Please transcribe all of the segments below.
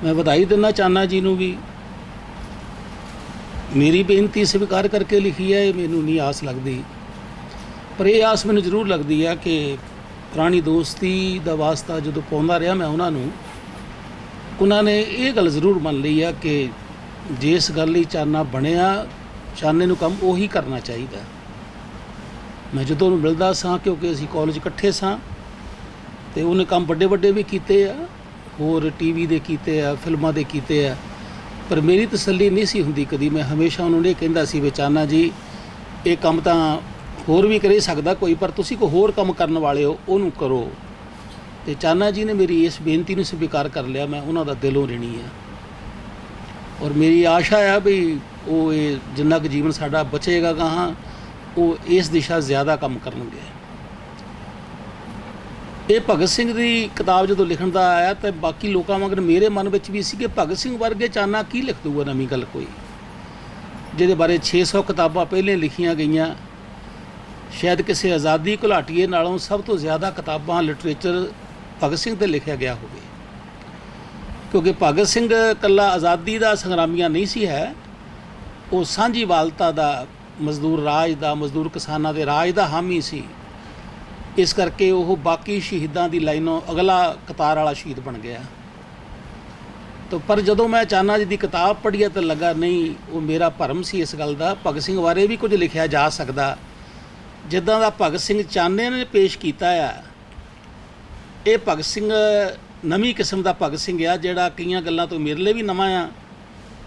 मैं ਵਧਾਈ ਦਿੰਦਾ ਚਾਨਾ ਜੀ ਨੂੰ ਵੀ। ਮੇਰੀ ਬੇਨਤੀ ਸਵੀਕਾਰ ਕਰਕੇ ਲਿਖੀ ਹੈ, ਇਹ ਮੈਨੂੰ ਨਹੀਂ ਆਸ ਲੱਗਦੀ, ਪਰ ਇਹ ਆਸ ਮੈਨੂੰ ਜ਼ਰੂਰ ਲੱਗਦੀ ਆ ਕਿ ਪੁਰਾਣੀ ਦੋਸਤੀ ਦਾ ਵਾਸਤਾ ਜਦੋਂ ਪਾਉਂਦਾ ਰਿਹਾ ਮੈਂ ਉਹਨਾਂ ਨੇ ਇਹ ਗੱਲ ਜ਼ਰੂਰ ਮੰਨ ਲਈ ਆ ਕਿ ਜਿਸ ਗੱਲ ਲਈ ਚਾਨਾ ਬਣਿਆ, ਚਾਨੇ ਨੂੰ ਕੰਮ ਉਹੀ ਕਰਨਾ ਚਾਹੀਦਾ। ਮੈਂ ਜਦੋਂ ਉਹਨੂੰ ਮਿਲਦਾ ਸਾਂ, ਕਿਉਂਕਿ ਅਸੀਂ ਕਾਲਜ ਇਕੱਠੇ ਸਾਂ, ਅਤੇ ਉਹਨੇ ਕੰਮ ਵੱਡੇ ਵੱਡੇ ਵੀ ਕੀਤੇ ਆ, ਹੋਰ TV ਦੇ ਕੀਤੇ ਆ, ਫਿਲਮਾਂ ਦੇ ਕੀਤੇ ਆ, ਪਰ ਮੇਰੀ ਤਸੱਲੀ ਨਹੀਂ ਸੀ ਹੁੰਦੀ ਕਦੀ। ਮੈਂ ਹਮੇਸ਼ਾ ਉਹਨਾਂ ਨੂੰ ਇਹ ਕਹਿੰਦਾ ਸੀ ਵੀ ਚਾਨਾ ਜੀ ਇਹ ਕੰਮ ਤਾਂ ਹੋਰ ਵੀ ਕਰੇ ਸਕਦਾ ਕੋਈ, ਪਰ ਤੁਸੀਂ ਕੋਈ ਹੋਰ ਕੰਮ ਕਰਨ ਵਾਲੇ ਹੋ, ਉਹਨੂੰ ਕਰੋ। ਅਤੇ ਚਾਨਾ ਜੀ ਨੇ ਮੇਰੀ ਇਸ ਬੇਨਤੀ ਨੂੰ ਸਵੀਕਾਰ ਕਰ ਲਿਆ। ਮੈਂ ਉਹਨਾਂ ਦਾ ਦਿਲੋਂ ਰਿਣੀ ਆ, ਔਰ ਮੇਰੀ ਆਸ਼ਾ ਆ ਵੀ ਉਹ ਇਹ ਜਿੰਨਾ ਕੁ ਜੀਵਨ ਸਾਡਾ ਬਚੇਗਾ ਗਾਹਾਂ, ਉਹ ਇਸ ਦਿਸ਼ਾ ਜ਼ਿਆਦਾ ਕੰਮ ਕਰਨਗੇ। ਇਹ ਭਗਤ ਸਿੰਘ ਦੀ ਕਿਤਾਬ ਜਦੋਂ ਲਿਖਣ ਦਾ ਆਇਆ ਤਾਂ ਬਾਕੀ ਲੋਕਾਂ ਵਾਂਗ ਮੇਰੇ ਮਨ ਵਿੱਚ ਵੀ ਸੀ ਕਿ ਭਗਤ ਸਿੰਘ ਵਰਗੇ ਚਾਨਾ ਕੀ ਲਿਖ ਦੂਗਾ ਨਵੀਂ ਗੱਲ ਕੋਈ, ਜਿਹਦੇ ਬਾਰੇ 600 ਕਿਤਾਬਾਂ ਪਹਿਲਾਂ ਲਿਖੀਆਂ ਗਈਆਂ। ਸ਼ਾਇਦ ਕਿਸੇ ਆਜ਼ਾਦੀ ਘੁਲਾਟੀਏ ਨਾਲੋਂ ਸਭ ਤੋਂ ਜ਼ਿਆਦਾ ਕਿਤਾਬਾਂ ਲਿਟਰੇਚਰ ਭਗਤ ਸਿੰਘ 'ਤੇ ਲਿਖਿਆ ਗਿਆ ਹੋਵੇ, ਕਿਉਂਕਿ ਭਗਤ ਸਿੰਘ ਇਕੱਲਾ ਆਜ਼ਾਦੀ ਦਾ ਸੰਗਰਾਮੀਆਂ ਨਹੀਂ ਸੀ ਹੈ, ਉਹ ਸਾਂਝੀਵਾਲਤਾ ਦਾ, ਮਜ਼ਦੂਰ ਰਾਜ ਦਾ, ਮਜ਼ਦੂਰ ਕਿਸਾਨਾਂ ਦੇ ਰਾਜ ਦਾ ਹਾਮੀ ਸੀ। ਇਸ ਕਰਕੇ ਉਹ ਬਾਕੀ ਸ਼ਹੀਦਾਂ ਦੀ ਲਾਈਨੋਂ ਅਗਲਾ ਕਤਾਰ ਵਾਲਾ ਸ਼ਹੀਦ ਬਣ ਗਿਆ। ਤਾਂ ਪਰ ਜਦੋਂ ਮੈਂ ਚਾਨਾ ਜੀ ਦੀ ਕਿਤਾਬ ਪੜ੍ਹੀ ਤਾਂ ਲੱਗਾ ਨਹੀਂ, ਉਹ ਮੇਰਾ ਭਰਮ ਸੀ ਇਸ ਗੱਲ ਦਾ। ਭਗਤ ਸਿੰਘ ਬਾਰੇ ਵੀ ਕੁਝ ਲਿਖਿਆ ਜਾ ਸਕਦਾ, ਜਿੱਦਾਂ ਦਾ ਭਗਤ ਸਿੰਘ ਚਾਨੇ ਨੇ ਪੇਸ਼ ਕੀਤਾ ਆ। ਇਹ ਭਗਤ ਸਿੰਘ ਨਵੀਂ ਕਿਸਮ ਦਾ ਭਗਤ ਸਿੰਘ ਆ, ਜਿਹੜਾ ਕਈਆਂ ਗੱਲਾਂ ਤੋਂ ਮੇਰੇ ਲਈ ਵੀ ਨਵਾਂ ਆ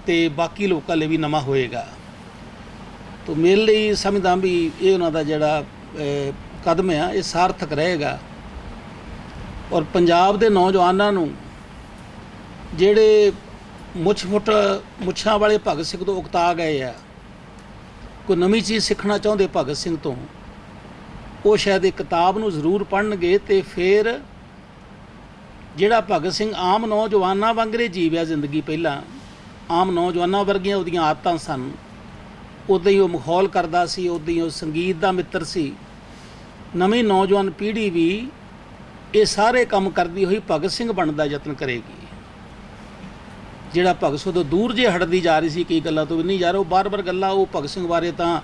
ਅਤੇ ਬਾਕੀ ਲੋਕਾਂ ਲਈ ਵੀ ਨਵਾਂ ਹੋਏਗਾ। ਤਾਂ ਮੇਰੇ ਲਈ ਸਮਝਦਾ ਵੀ ਇਹ ਉਹਨਾਂ ਦਾ ਜਿਹੜਾ ਕਦਮ ਆ ਇਹ ਸਾਰਥਕ ਰਹੇਗਾ। ਔਰ ਪੰਜਾਬ ਦੇ ਨੌਜਵਾਨਾਂ ਨੂੰ ਜਿਹੜੇ ਮੁੱਛਾਂ ਵਾਲੇ ਭਗਤ ਸਿੰਘ ਤੋਂ ਉਕਤਾ ਗਏ ਆ, ਕੋਈ ਨਵੀਂ ਚੀਜ਼ ਸਿੱਖਣਾ ਚਾਹੁੰਦੇ ਭਗਤ ਸਿੰਘ ਤੋਂ, ਉਹ ਸ਼ਾਇਦ ਇਹ ਕਿਤਾਬ ਨੂੰ ਜ਼ਰੂਰ ਪੜ੍ਹਨਗੇ ਅਤੇ ਫਿਰ ਜਿਹੜਾ ਭਗਤ ਸਿੰਘ ਆਮ ਨੌਜਵਾਨਾਂ ਵਾਂਗਰੇ ਜੀਵਿਆ ਜ਼ਿੰਦਗੀ, ਪਹਿਲਾਂ ਆਮ ਨੌਜਵਾਨਾਂ ਵਰਗੀਆਂ ਉਹਦੀਆਂ ਆਦਤਾਂ ਸਨ, ਉੱਦਾਂ ਹੀ ਉਹ ਮਾਹੌਲ ਕਰਦਾ ਸੀ, ਉੱਦਾਂ ਹੀ ਉਹ ਸੰਗੀਤ ਦਾ ਮਿੱਤਰ ਸੀ। ਨਵੀਂ ਨੌਜਵਾਨ ਪੀੜ੍ਹੀ ਵੀ ਇਹ ਸਾਰੇ ਕੰਮ ਕਰਦੀ ਹੋਈ ਭਗਤ ਸਿੰਘ ਬਣਨ ਦਾ ਯਤਨ ਕਰੇਗੀ। ਜਿਹੜਾ ਭਗਤ ਸਿੰਘ ਤੋਂ ਦੂਰ ਜੇ ਹਟਦੀ ਜਾ ਰਹੀ ਸੀ, ਕਈ ਗੱਲਾਂ ਤੋਂ ਵੀ ਨਹੀਂ ਜਾ ਰਿਹਾ, ਉਹ ਬਾਰ-ਬਾਰ ਗੱਲਾਂ ਉਹ ਭਗਤ ਸਿੰਘ ਬਾਰੇ, ਤਾਂ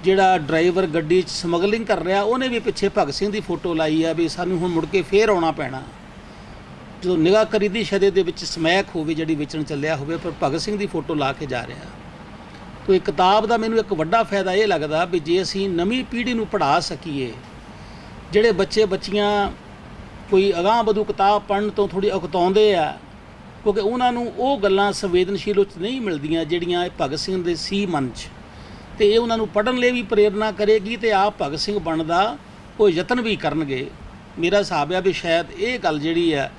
ਜਿਹੜਾ ਡਰਾਈਵਰ ਗੱਡੀ 'ਚ ਸਮਗਲਿੰਗ ਕਰ ਰਿਹਾ ਉਹਨੇ ਵੀ ਪਿੱਛੇ ਭਗਤ ਸਿੰਘ ਦੀ ਫੋਟੋ ਲਾਈ ਆ ਵੀ ਸਾਨੂੰ ਹੁਣ ਮੁੜ ਕੇ ਫੇਰ ਆਉਣਾ ਪੈਣਾ। ਜਦੋਂ ਨਿਗਾਹ ਕਰੀਦੀ ਸ਼ਦੇ ਦੇ ਵਿੱਚ ਸਮੈਕ ਹੋਵੇ ਜਿਹੜੀ ਵੇਚਣ ਚੱਲਿਆ ਹੋਵੇ, ਪਰ ਭਗਤ ਸਿੰਘ ਦੀ ਫੋਟੋ ਲਾ ਕੇ ਜਾ ਰਿਹਾ। ਤਾਂ ਇਹ ਕਿਤਾਬ ਦਾ ਮੈਨੂੰ ਇੱਕ ਵੱਡਾ ਫਾਇਦਾ ਇਹ ਲੱਗਦਾ ਵੀ ਜੇ ਅਸੀਂ ਨਵੀਂ ਪੀੜ੍ਹੀ ਨੂੰ ਪੜ੍ਹਾ ਸਕੀਏ, ਜਿਹੜੇ ਬੱਚੇ ਬੱਚੀਆਂ ਕੋਈ ਅਗਾਂਹ ਵਧੂ ਕਿਤਾਬ ਪੜ੍ਹਨ ਤੋਂ ਥੋੜ੍ਹੀ ਉਕਤਾਉਂਦੇ ਆ, ਕਿਉਂਕਿ ਉਹਨਾਂ ਨੂੰ ਉਹ ਗੱਲਾਂ ਸੰਵੇਦਨਸ਼ੀਲ ਉੱਚ ਨਹੀਂ ਮਿਲਦੀਆਂ ਜਿਹੜੀਆਂ ਇਹ ਭਗਤ ਸਿੰਘ ਦੇ ਸੀ ਮਨ 'ਚ, ਅਤੇ ਇਹ ਉਹਨਾਂ ਨੂੰ ਪੜ੍ਹਨ ਲਈ ਵੀ ਪ੍ਰੇਰਨਾ ਕਰੇਗੀ ਅਤੇ ਆਪ ਭਗਤ ਸਿੰਘ ਬਣਨ ਦਾ ਉਹ ਯਤਨ ਵੀ ਕਰਨਗੇ। ਮੇਰਾ ਹਿਸਾਬ ਆ ਵੀ ਸ਼ਾਇਦ ਇਹ ਗੱਲ ਜਿਹੜੀ ਆ,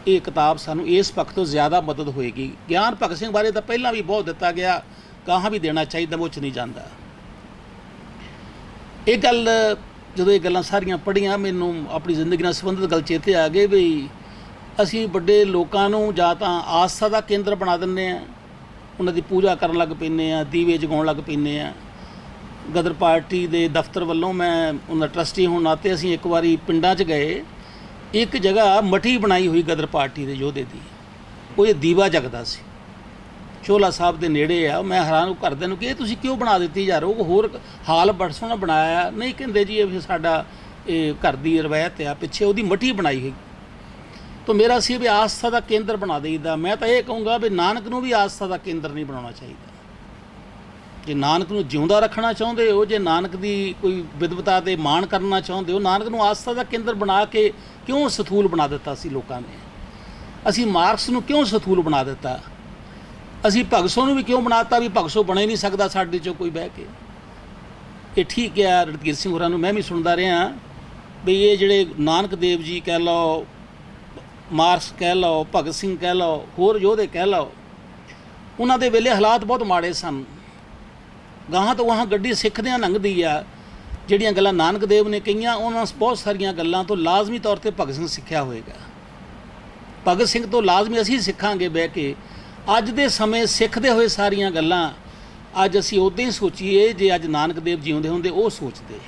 ਇਹ ਕਿਤਾਬ ਸਾਨੂੰ ਇਸ ਪੱਖ ਤੋਂ ਜ਼ਿਆਦਾ ਮਦਦ ਹੋਏਗੀ। ਗਿਆਨ ਭਗਤ ਸਿੰਘ ਬਾਰੇ ਤਾਂ ਪਹਿਲਾਂ ਵੀ ਬਹੁਤ ਦਿੱਤਾ ਗਿਆ, ਗਾਹਾਂ ਵੀ ਦੇਣਾ ਚਾਹੀਦਾ, ਉਹ 'ਚ ਨਹੀਂ ਜਾਂਦਾ। ਇਹ ਗੱਲ ਜਦੋਂ ਇਹ ਗੱਲਾਂ ਸਾਰੀਆਂ ਪੜ੍ਹੀਆਂ, ਮੈਨੂੰ ਆਪਣੀ ਜ਼ਿੰਦਗੀ ਨਾਲ ਸੰਬੰਧਿਤ ਗੱਲ ਚੇਤੇ ਆ ਗਈ ਵੀ ਅਸੀਂ ਵੱਡੇ ਲੋਕਾਂ ਨੂੰ ਜਾਂ ਤਾਂ ਆਸਥਾ ਦਾ ਕੇਂਦਰ ਬਣਾ ਦਿੰਦੇ ਹਾਂ, ਉਹਨਾਂ ਦੀ ਪੂਜਾ ਕਰਨ ਲੱਗ ਪੈਂਦੇ ਹਾਂ, ਦੀਵੇ ਜਗਾਉਣ ਲੱਗ ਪੈਂਦੇ ਹਾਂ। ਗਦਰ ਪਾਰਟੀ ਦੇ ਦਫ਼ਤਰ ਵੱਲੋਂ, ਮੈਂ ਉਹਨਾਂ ਟਰਸਟੀ ਹੋਣ ਨਾਤੇ, ਅਸੀਂ ਇੱਕ ਵਾਰੀ ਪਿੰਡਾਂ 'ਚ ਗਏ, ਇੱਕ ਜਗ੍ਹਾ ਮਠੀ ਬਣਾਈ ਹੋਈ ਗਦਰ ਪਾਰਟੀ ਦੇ ਯੋਧੇ ਦੀ, ਉਹ ਇਹ ਦੀਵਾ ਜਗਦਾ ਸੀ, ਚੋਲਾ ਸਾਹਿਬ ਦੇ ਨੇੜੇ ਆ। ਮੈਂ ਹੈਰਾਨ ਘਰਦਿਆਂ ਨੂੰ ਕਿ ਇਹ ਤੁਸੀਂ ਕਿਉਂ ਬਣਾ ਦਿੱਤੀ ਯਾਰ, ਉਹ ਹੋਰ ਹਾਲ ਬੜਾ ਸੋਹਣਾ ਬਣਾਇਆ। ਨਹੀਂ, ਕਹਿੰਦੇ ਜੀ ਇਹ ਸਾਡਾ ਇਹ ਘਰ ਦੀ ਰਵਾਇਤ ਆ, ਪਿੱਛੇ ਉਹਦੀ ਮਠੀ ਬਣਾਈ ਹੋਈ। ਤਾਂ ਮੇਰਾ ਸੀ ਵੀ ਆਸਥਾ ਦਾ ਕੇਂਦਰ ਬਣਾ ਦੇਈਦਾ। ਮੈਂ ਤਾਂ ਇਹ ਕਹੂੰਗਾ ਵੀ ਨਾਨਕ ਨੂੰ ਵੀ ਆਸਥਾ ਦਾ ਕੇਂਦਰ ਨਹੀਂ ਬਣਾਉਣਾ ਚਾਹੀਦਾ। ਜੇ ਨਾਨਕ ਨੂੰ ਜਿਉਂਦਾ ਰੱਖਣਾ ਚਾਹੁੰਦੇ ਹੋ, ਜੇ ਨਾਨਕ ਦੀ ਕੋਈ ਵਿਦਵਤਾ 'ਤੇ ਮਾਣ ਕਰਨਾ ਚਾਹੁੰਦੇ ਹੋ, ਨਾਨਕ ਨੂੰ ਆਸਥਾ ਦਾ ਕੇਂਦਰ ਬਣਾ ਕੇ ਕਿਉਂ ਸਥੂਲ ਬਣਾ ਦਿੱਤਾ ਸੀ ਲੋਕਾਂ ਨੇ? ਅਸੀਂ ਮਾਰਕਸ ਨੂੰ ਕਿਉਂ ਸਥੂਲ ਬਣਾ ਦਿੱਤਾ? ਅਸੀਂ ਭਗਤ ਸਿੰਘ ਨੂੰ ਵੀ ਕਿਉਂ ਬਣਾਤਾ ਵੀ ਭਗਤ ਸਿੰਘ ਬਣਾ ਹੀ ਨਹੀਂ ਸਕਦਾ ਸਾਡੇ 'ਚੋਂ ਕੋਈ ਬਹਿ ਕੇ? ਇਹ ਠੀਕ ਹੈ, ਰਣਜੀਤ ਸਿੰਘ ਹੋਰਾਂ ਨੂੰ ਮੈਂ ਵੀ ਸੁਣਦਾ ਰਿਹਾ ਵੀ ਇਹ ਜਿਹੜੇ ਨਾਨਕ ਦੇਵ ਜੀ ਕਹਿ ਲਓ, ਮਾਰਕਸ ਕਹਿ ਲਓ, ਭਗਤ ਸਿੰਘ ਕਹਿ ਲਓ, ਹੋਰ ਯੋਧੇ ਕਹਿ ਲਓ, ਉਹਨਾਂ ਦੇ ਵੇਲੇ ਹਾਲਾਤ ਬਹੁਤ ਮਾੜੇ ਸਨ। ਗਾਹਾਂ ਤੋਂ ਗਾਹਾਂ ਗੱਡੀ ਸਿੱਖਦਿਆਂ ਲੰਘਦੀ ਆ। ਜਿਹੜੀਆਂ ਗੱਲਾਂ ਨਾਨਕ ਦੇਵ ਨੇ ਕਹੀਆਂ, ਉਹਨਾਂ ਬਹੁਤ ਸਾਰੀਆਂ ਗੱਲਾਂ ਤੋਂ ਲਾਜ਼ਮੀ ਤੌਰ 'ਤੇ ਭਗਤ ਸਿੰਘ ਸਿੱਖਿਆ ਹੋਏਗਾ। ਭਗਤ ਸਿੰਘ ਤੋਂ ਲਾਜ਼ਮੀ ਅਸੀਂ ਸਿੱਖਾਂਗੇ ਬਹਿ ਕੇ। ਅੱਜ ਦੇ ਸਮੇਂ ਸਿੱਖਦੇ ਹੋਏ ਸਾਰੀਆਂ ਗੱਲਾਂ ਅੱਜ ਅਸੀਂ ਉੱਦਾਂ ਹੀ ਸੋਚੀਏ ਜੇ ਅੱਜ ਨਾਨਕ ਦੇਵ ਜਿਉਂਦੇ ਹੁੰਦੇ ਉਹ ਸੋਚਦੇ।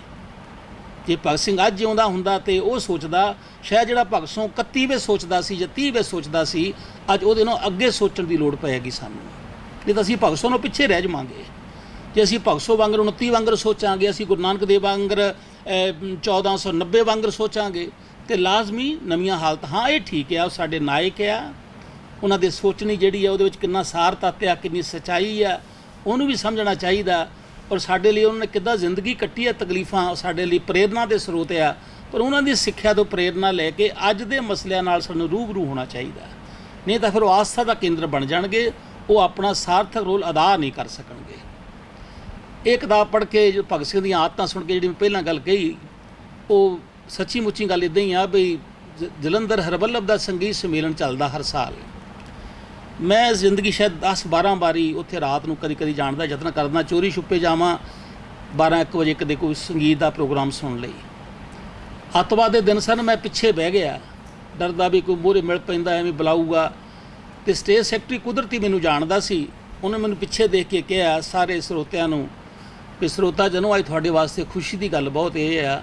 ਜੇ ਭਗਤ ਸਿੰਘ ਅੱਜ ਜਿਉਂਦਾ ਹੁੰਦਾ ਤੇ ਉਹ ਸੋਚਦਾ, ਸ਼ਾਇਦ ਜਿਹੜਾ ਭਗਤ ਸਿੰਘ 31ਵੇਂ ਸੋਚਦਾ ਸੀ ਜਾਂ 30ਵੇਂ ਸੋਚਦਾ ਸੀ, ਅੱਜ ਉਹਦੇ ਨਾਲ ਅੱਗੇ ਸੋਚਣ ਦੀ ਲੋੜ ਪਏਗੀ ਸਾਨੂੰ। ਨਹੀਂ ਤਾਂ ਅਸੀਂ ਭਗਤ ਸਿੰਘ ਨੂੰ ਪਿੱਛੇ ਰਹਿ ਜਾਵਾਂਗੇ। ਜੇ ਅਸੀਂ ਭਗਤ ਸਿੰਘ ਵਾਂਗਰ 29 ਵਾਂਗਰ ਸੋਚਾਂਗੇ, ਅਸੀਂ ਗੁਰੂ ਨਾਨਕ ਦੇਵ ਵਾਂਗਰ 1490 ਵਾਂਗਰ ਸੋਚਾਂਗੇ, ਤੇ ਲਾਜ਼ਮੀ ਨਵੀਆਂ ਹਾਲਤ। ਹਾਂ, ਇਹ ਠੀਕ ਆ, ਉਹ ਸਾਡੇ ਨਾਇਕ ਆ, ਉਹਨਾਂ ਦੇ ਸੋਚਣੀ ਜਿਹੜੀ ਆ ਉਹਦੇ ਵਿੱਚ ਕਿੰਨਾ ਸਾਰ ਤੱਤ ਆ, ਕਿੰਨੀ ਸੱਚਾਈ ਆ, ਉਹਨੂੰ ਵੀ ਸਮਝਣਾ ਚਾਹੀਦਾ। ਔਰ ਸਾਡੇ ਲਈ ਉਹਨਾਂ ਨੇ ਕਿੱਦਾਂ ਜ਼ਿੰਦਗੀ ਕੱਟੀ ਆ, ਤਕਲੀਫਾਂ ਸਾਡੇ ਲਈ ਪ੍ਰੇਰਨਾ ਦੇ ਸਰੋਤ ਆ, ਪਰ ਉਹਨਾਂ ਦੀ ਸਿੱਖਿਆ ਤੋਂ ਪ੍ਰੇਰਨਾ ਲੈ ਕੇ ਅੱਜ ਦੇ ਮਸਲਿਆਂ ਨਾਲ ਸਾਨੂੰ ਰੂਬਰੂ ਹੋਣਾ ਚਾਹੀਦਾ। ਨਹੀਂ ਤਾਂ ਫਿਰ ਉਹ ਆਸਥਾ ਦਾ ਕੇਂਦਰ ਬਣ ਜਾਣਗੇ, ਉਹ ਆਪਣਾ ਸਾਰਥਕ ਰੋਲ ਅਦਾ ਨਹੀਂ ਕਰ ਸਕਣਗੇ। ਇਹ ਕਿਤਾਬ ਪੜ੍ਹ ਕੇ ਜੋ ਭਗਤ ਸਿੰਘ ਦੀਆਂ ਆਦਤਾਂ ਸੁਣ ਕੇ ਜਿਹੜੀ ਮੈਂ ਪਹਿਲਾਂ ਗੱਲ ਕਹੀ, ਉਹ ਸੱਚੀ ਮੁੱਚੀ ਗੱਲ ਇੱਦਾਂ ਹੀ ਆ ਵੀ ਜਲੰਧਰ ਹਰਵੱਲਭ ਦਾ ਸੰਗੀਤ ਸੰਮੇਲਨ ਚੱਲਦਾ ਹਰ ਸਾਲ। ਮੈਂ ਜ਼ਿੰਦਗੀ ਸ਼ਾਇਦ 10-12 ਵਾਰੀ ਉੱਥੇ ਰਾਤ ਨੂੰ ਕਦੀ ਜਾਣ ਦਾ ਯਤਨ ਕਰਦਾ, ਚੋਰੀ ਛੁਪੇ ਜਾਵਾਂ 12-1 ਵਜੇ ਕਦੇ ਕੋਈ ਸੰਗੀਤ ਦਾ ਪ੍ਰੋਗਰਾਮ ਸੁਣ ਲਈ। ਅੱਤਵਾਦ ਦੇ ਦਿਨ ਸਨ, ਮੈਂ ਪਿੱਛੇ ਬਹਿ ਗਿਆ, ਡਰਦਾ ਵੀ ਕੋਈ ਮੂਹਰੇ ਮਿਲ ਪੈਂਦਾ ਐਵੇਂ ਬੁਲਾਊਗਾ। ਅਤੇ ਸਟੇਜ ਸੈਕਟਰੀ ਕੁਦਰਤੀ ਮੈਨੂੰ ਜਾਣਦਾ ਸੀ, ਉਹਨੇ ਮੈਨੂੰ ਪਿੱਛੇ ਦੇਖ ਕੇ ਕਿਹਾ ਸਾਰੇ ਸਰੋਤਿਆਂ ਨੂੰ ਕਿ ਸਰੋਤਾ ਜਨੋ, ਅੱਜ ਤੁਹਾਡੇ ਵਾਸਤੇ ਖੁਸ਼ੀ ਦੀ ਗੱਲ ਬਹੁਤ ਇਹ ਆ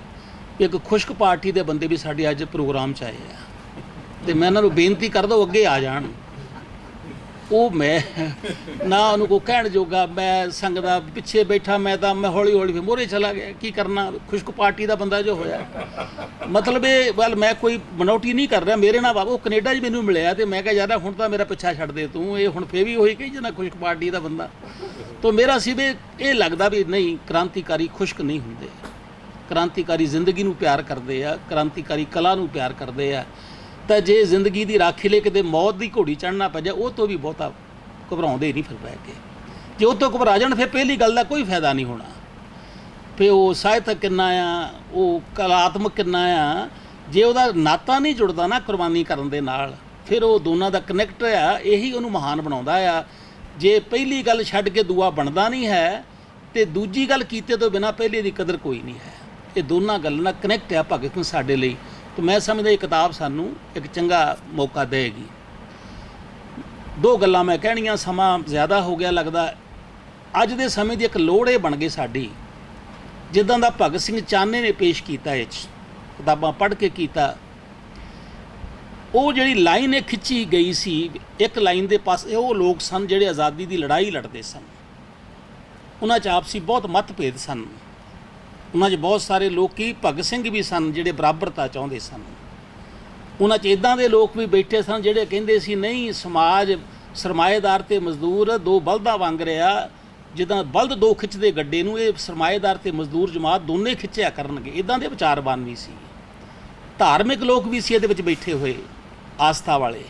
ਕਿ ਇੱਕ ਖੁਸ਼ਕ ਪਾਰਟੀ ਦੇ ਬੰਦੇ ਵੀ ਸਾਡੇ ਅੱਜ ਪ੍ਰੋਗਰਾਮ 'ਚ ਆਏ ਆ, ਅਤੇ ਮੈਂ ਇਹਨਾਂ ਨੂੰ ਬੇਨਤੀ ਕਰਦਾ ਉਹ ਅੱਗੇ ਆ ਜਾਣ। ਉਹ ਮੈਂ ਨਾ ਉਹਨੂੰ ਕੋਈ ਕਹਿਣ ਜੋਗਾ, ਮੈਂ ਸੰਗ ਦਾ ਪਿੱਛੇ ਬੈਠਾ, ਮੈਂ ਹੌਲੀ ਹੌਲੀ ਫਿਰ ਮੋਹਰੇ ਚਲਾ ਗਿਆ। ਕੀ ਕਰਨਾ, ਖੁਸ਼ਕ ਪਾਰਟੀ ਦਾ ਬੰਦਾ ਜੋ ਹੋਇਆ। ਮਤਲਬ ਇਹ ਵੱਲ ਮੈਂ ਕੋਈ ਬਣਾਉਟੀ ਨਹੀਂ ਕਰ ਰਿਹਾ, ਮੇਰੇ ਨਾਲ ਉਹ ਕੈਨੇਡਾ 'ਚ ਮੈਨੂੰ ਮਿਲਿਆ ਅਤੇ ਮੈਂ ਕਿਹਾ ਯਾਰ ਹੁਣ ਤਾਂ ਮੇਰਾ ਪਿੱਛਾ ਛੱਡ ਦੇ ਤੂੰ, ਇਹ ਹੁਣ ਫੇਰ ਵੀ ਉਹੀ ਕਹੀ ਜਾਂਦਾ ਖੁਸ਼ਕ ਪਾਰਟੀ ਦਾ ਬੰਦਾ। ਤਾਂ ਮੇਰਾ ਸੀ ਵੀ ਇਹ ਲੱਗਦਾ ਵੀ ਨਹੀਂ, ਕ੍ਰਾਂਤੀਕਾਰੀ ਖੁਸ਼ਕ ਨਹੀਂ ਹੁੰਦੇ, ਕ੍ਰਾਂਤੀਕਾਰੀ ਜ਼ਿੰਦਗੀ ਨੂੰ ਪਿਆਰ ਕਰਦੇ ਆ, ਕ੍ਰਾਂਤੀਕਾਰੀ ਕਲਾ ਨੂੰ ਪਿਆਰ ਕਰਦੇ ਆ। ਤਾਂ ਜੇ ਜ਼ਿੰਦਗੀ ਦੀ ਰਾਖੀ ਲਈ ਕਿਤੇ ਮੌਤ ਦੀ ਘੋੜੀ ਚੜ੍ਹਨਾ ਪੈ ਜਾਏ, ਉਹ ਤੋਂ ਵੀ ਬਹੁਤਾ ਘਬਰਾਉਂਦੇ ਨਹੀਂ ਫਿਰ ਬਹਿ ਕੇ। ਜੇ ਉਹ ਤੋਂ ਘਬਰਾ ਜਾਣ ਫਿਰ ਪਹਿਲੀ ਗੱਲ ਦਾ ਕੋਈ ਫਾਇਦਾ ਨਹੀਂ ਹੋਣਾ। ਫਿਰ ਉਹ ਸਾਹਿਤਕ ਕਿੰਨਾ ਆ, ਉਹ ਕਲਾਤਮਕ ਕਿੰਨਾ ਆ, ਜੇ ਉਹਦਾ ਨਾਤਾ ਨਹੀਂ ਜੁੜਦਾ ਨਾ ਕੁਰਬਾਨੀ ਕਰਨ ਦੇ ਨਾਲ, ਫਿਰ ਉਹ ਦੋਨਾਂ ਦਾ ਕਨੈਕਟ ਆ, ਇਹੀ ਉਹਨੂੰ ਮਹਾਨ ਬਣਾਉਂਦਾ ਆ। ਜੇ ਪਹਿਲੀ ਗੱਲ ਛੱਡ ਕੇ ਦੂਆ ਬਣਦਾ ਨਹੀਂ ਹੈ, ਅਤੇ ਦੂਜੀ ਗੱਲ ਕੀਤੇ ਤੋਂ ਬਿਨਾਂ ਪਹਿਲੇ ਦੀ ਕਦਰ ਕੋਈ ਨਹੀਂ ਹੈ। ਇਹ ਦੋਨਾਂ ਗੱਲਾਂ ਨਾਲ ਕਨੈਕਟ ਆ ਭਗਤ ਸਿੰਘ ਸਾਡੇ ਲਈ। ਤਾਂ ਮੈਂ ਸਮਝਦਾ ਇਹ ਕਿਤਾਬ ਸਾਨੂੰ ਇੱਕ ਚੰਗਾ ਮੌਕਾ ਦੇਵੇਗੀ। 2 ਗੱਲਾਂ ਮੈਂ ਕਹਿਣੀਆਂ, ਸਮਾਂ ਜ਼ਿਆਦਾ ਹੋ ਗਿਆ ਲੱਗਦਾ। ਅੱਜ ਦੇ ਸਮੇਂ ਦੀ ਇੱਕ ਲੋੜ ਇਹ ਬਣ ਗਈ ਸਾਡੀ, ਜਿੱਦਾਂ ਦਾ ਭਗਤ ਸਿੰਘ ਚਾਨੇ ਨੇ ਪੇਸ਼ ਕੀਤਾ, ਇਹ 'ਚ ਕਿਤਾਬਾਂ ਪੜ੍ਹ ਕੇ ਕੀਤਾ, ਉਹ ਜਿਹੜੀ ਲਾਈਨ ਇਹ ਖਿੱਚੀ ਗਈ ਸੀ, ਇੱਕ ਲਾਈਨ ਦੇ ਪਾਸੇ ਉਹ ਲੋਕ ਸਨ ਜਿਹੜੇ ਆਜ਼ਾਦੀ ਦੀ ਲੜਾਈ ਲੜਦੇ ਸਨ। ਉਹਨਾਂ 'ਚ ਆਪਸੀ ਬਹੁਤ ਮਤਭੇਦ ਸਨ। ਉਹਨਾਂ 'ਚ ਬਹੁਤ ਸਾਰੇ ਲੋਕੀ ਭਗਤ ਸਿੰਘ ਵੀ ਸਨ ਜਿਹੜੇ ਬਰਾਬਰਤਾ ਚਾਹੁੰਦੇ ਸਨ। ਉਹਨਾਂ 'ਚ ਇੱਦਾਂ ਦੇ ਲੋਕ ਵੀ ਬੈਠੇ ਸਨ ਜਿਹੜੇ ਕਹਿੰਦੇ ਸੀ ਨਹੀਂ, ਸਮਾਜ ਸਰਮਾਏਦਾਰ ਅਤੇ ਮਜ਼ਦੂਰ 2 ਬਲਦਾਂ ਵਾਂਗ ਰਿਹਾ, ਜਿੱਦਾਂ ਬਲਦ 2 ਖਿੱਚਦੇ ਗੱਡੇ ਨੂੰ, ਇਹ ਸਰਮਾਏਦਾਰ ਅਤੇ ਮਜ਼ਦੂਰ ਜਮਾਤ ਦੋਨੇ ਖਿੱਚਿਆ ਕਰਨਗੇ। ਇੱਦਾਂ ਦੇ ਵਿਚਾਰਵਾਨ ਵੀ ਸੀ। ਧਾਰਮਿਕ ਲੋਕ ਵੀ ਸੀ ਇਹਦੇ ਵਿੱਚ ਬੈਠੇ ਹੋਏ, ਆਸਥਾ ਵਾਲੇ,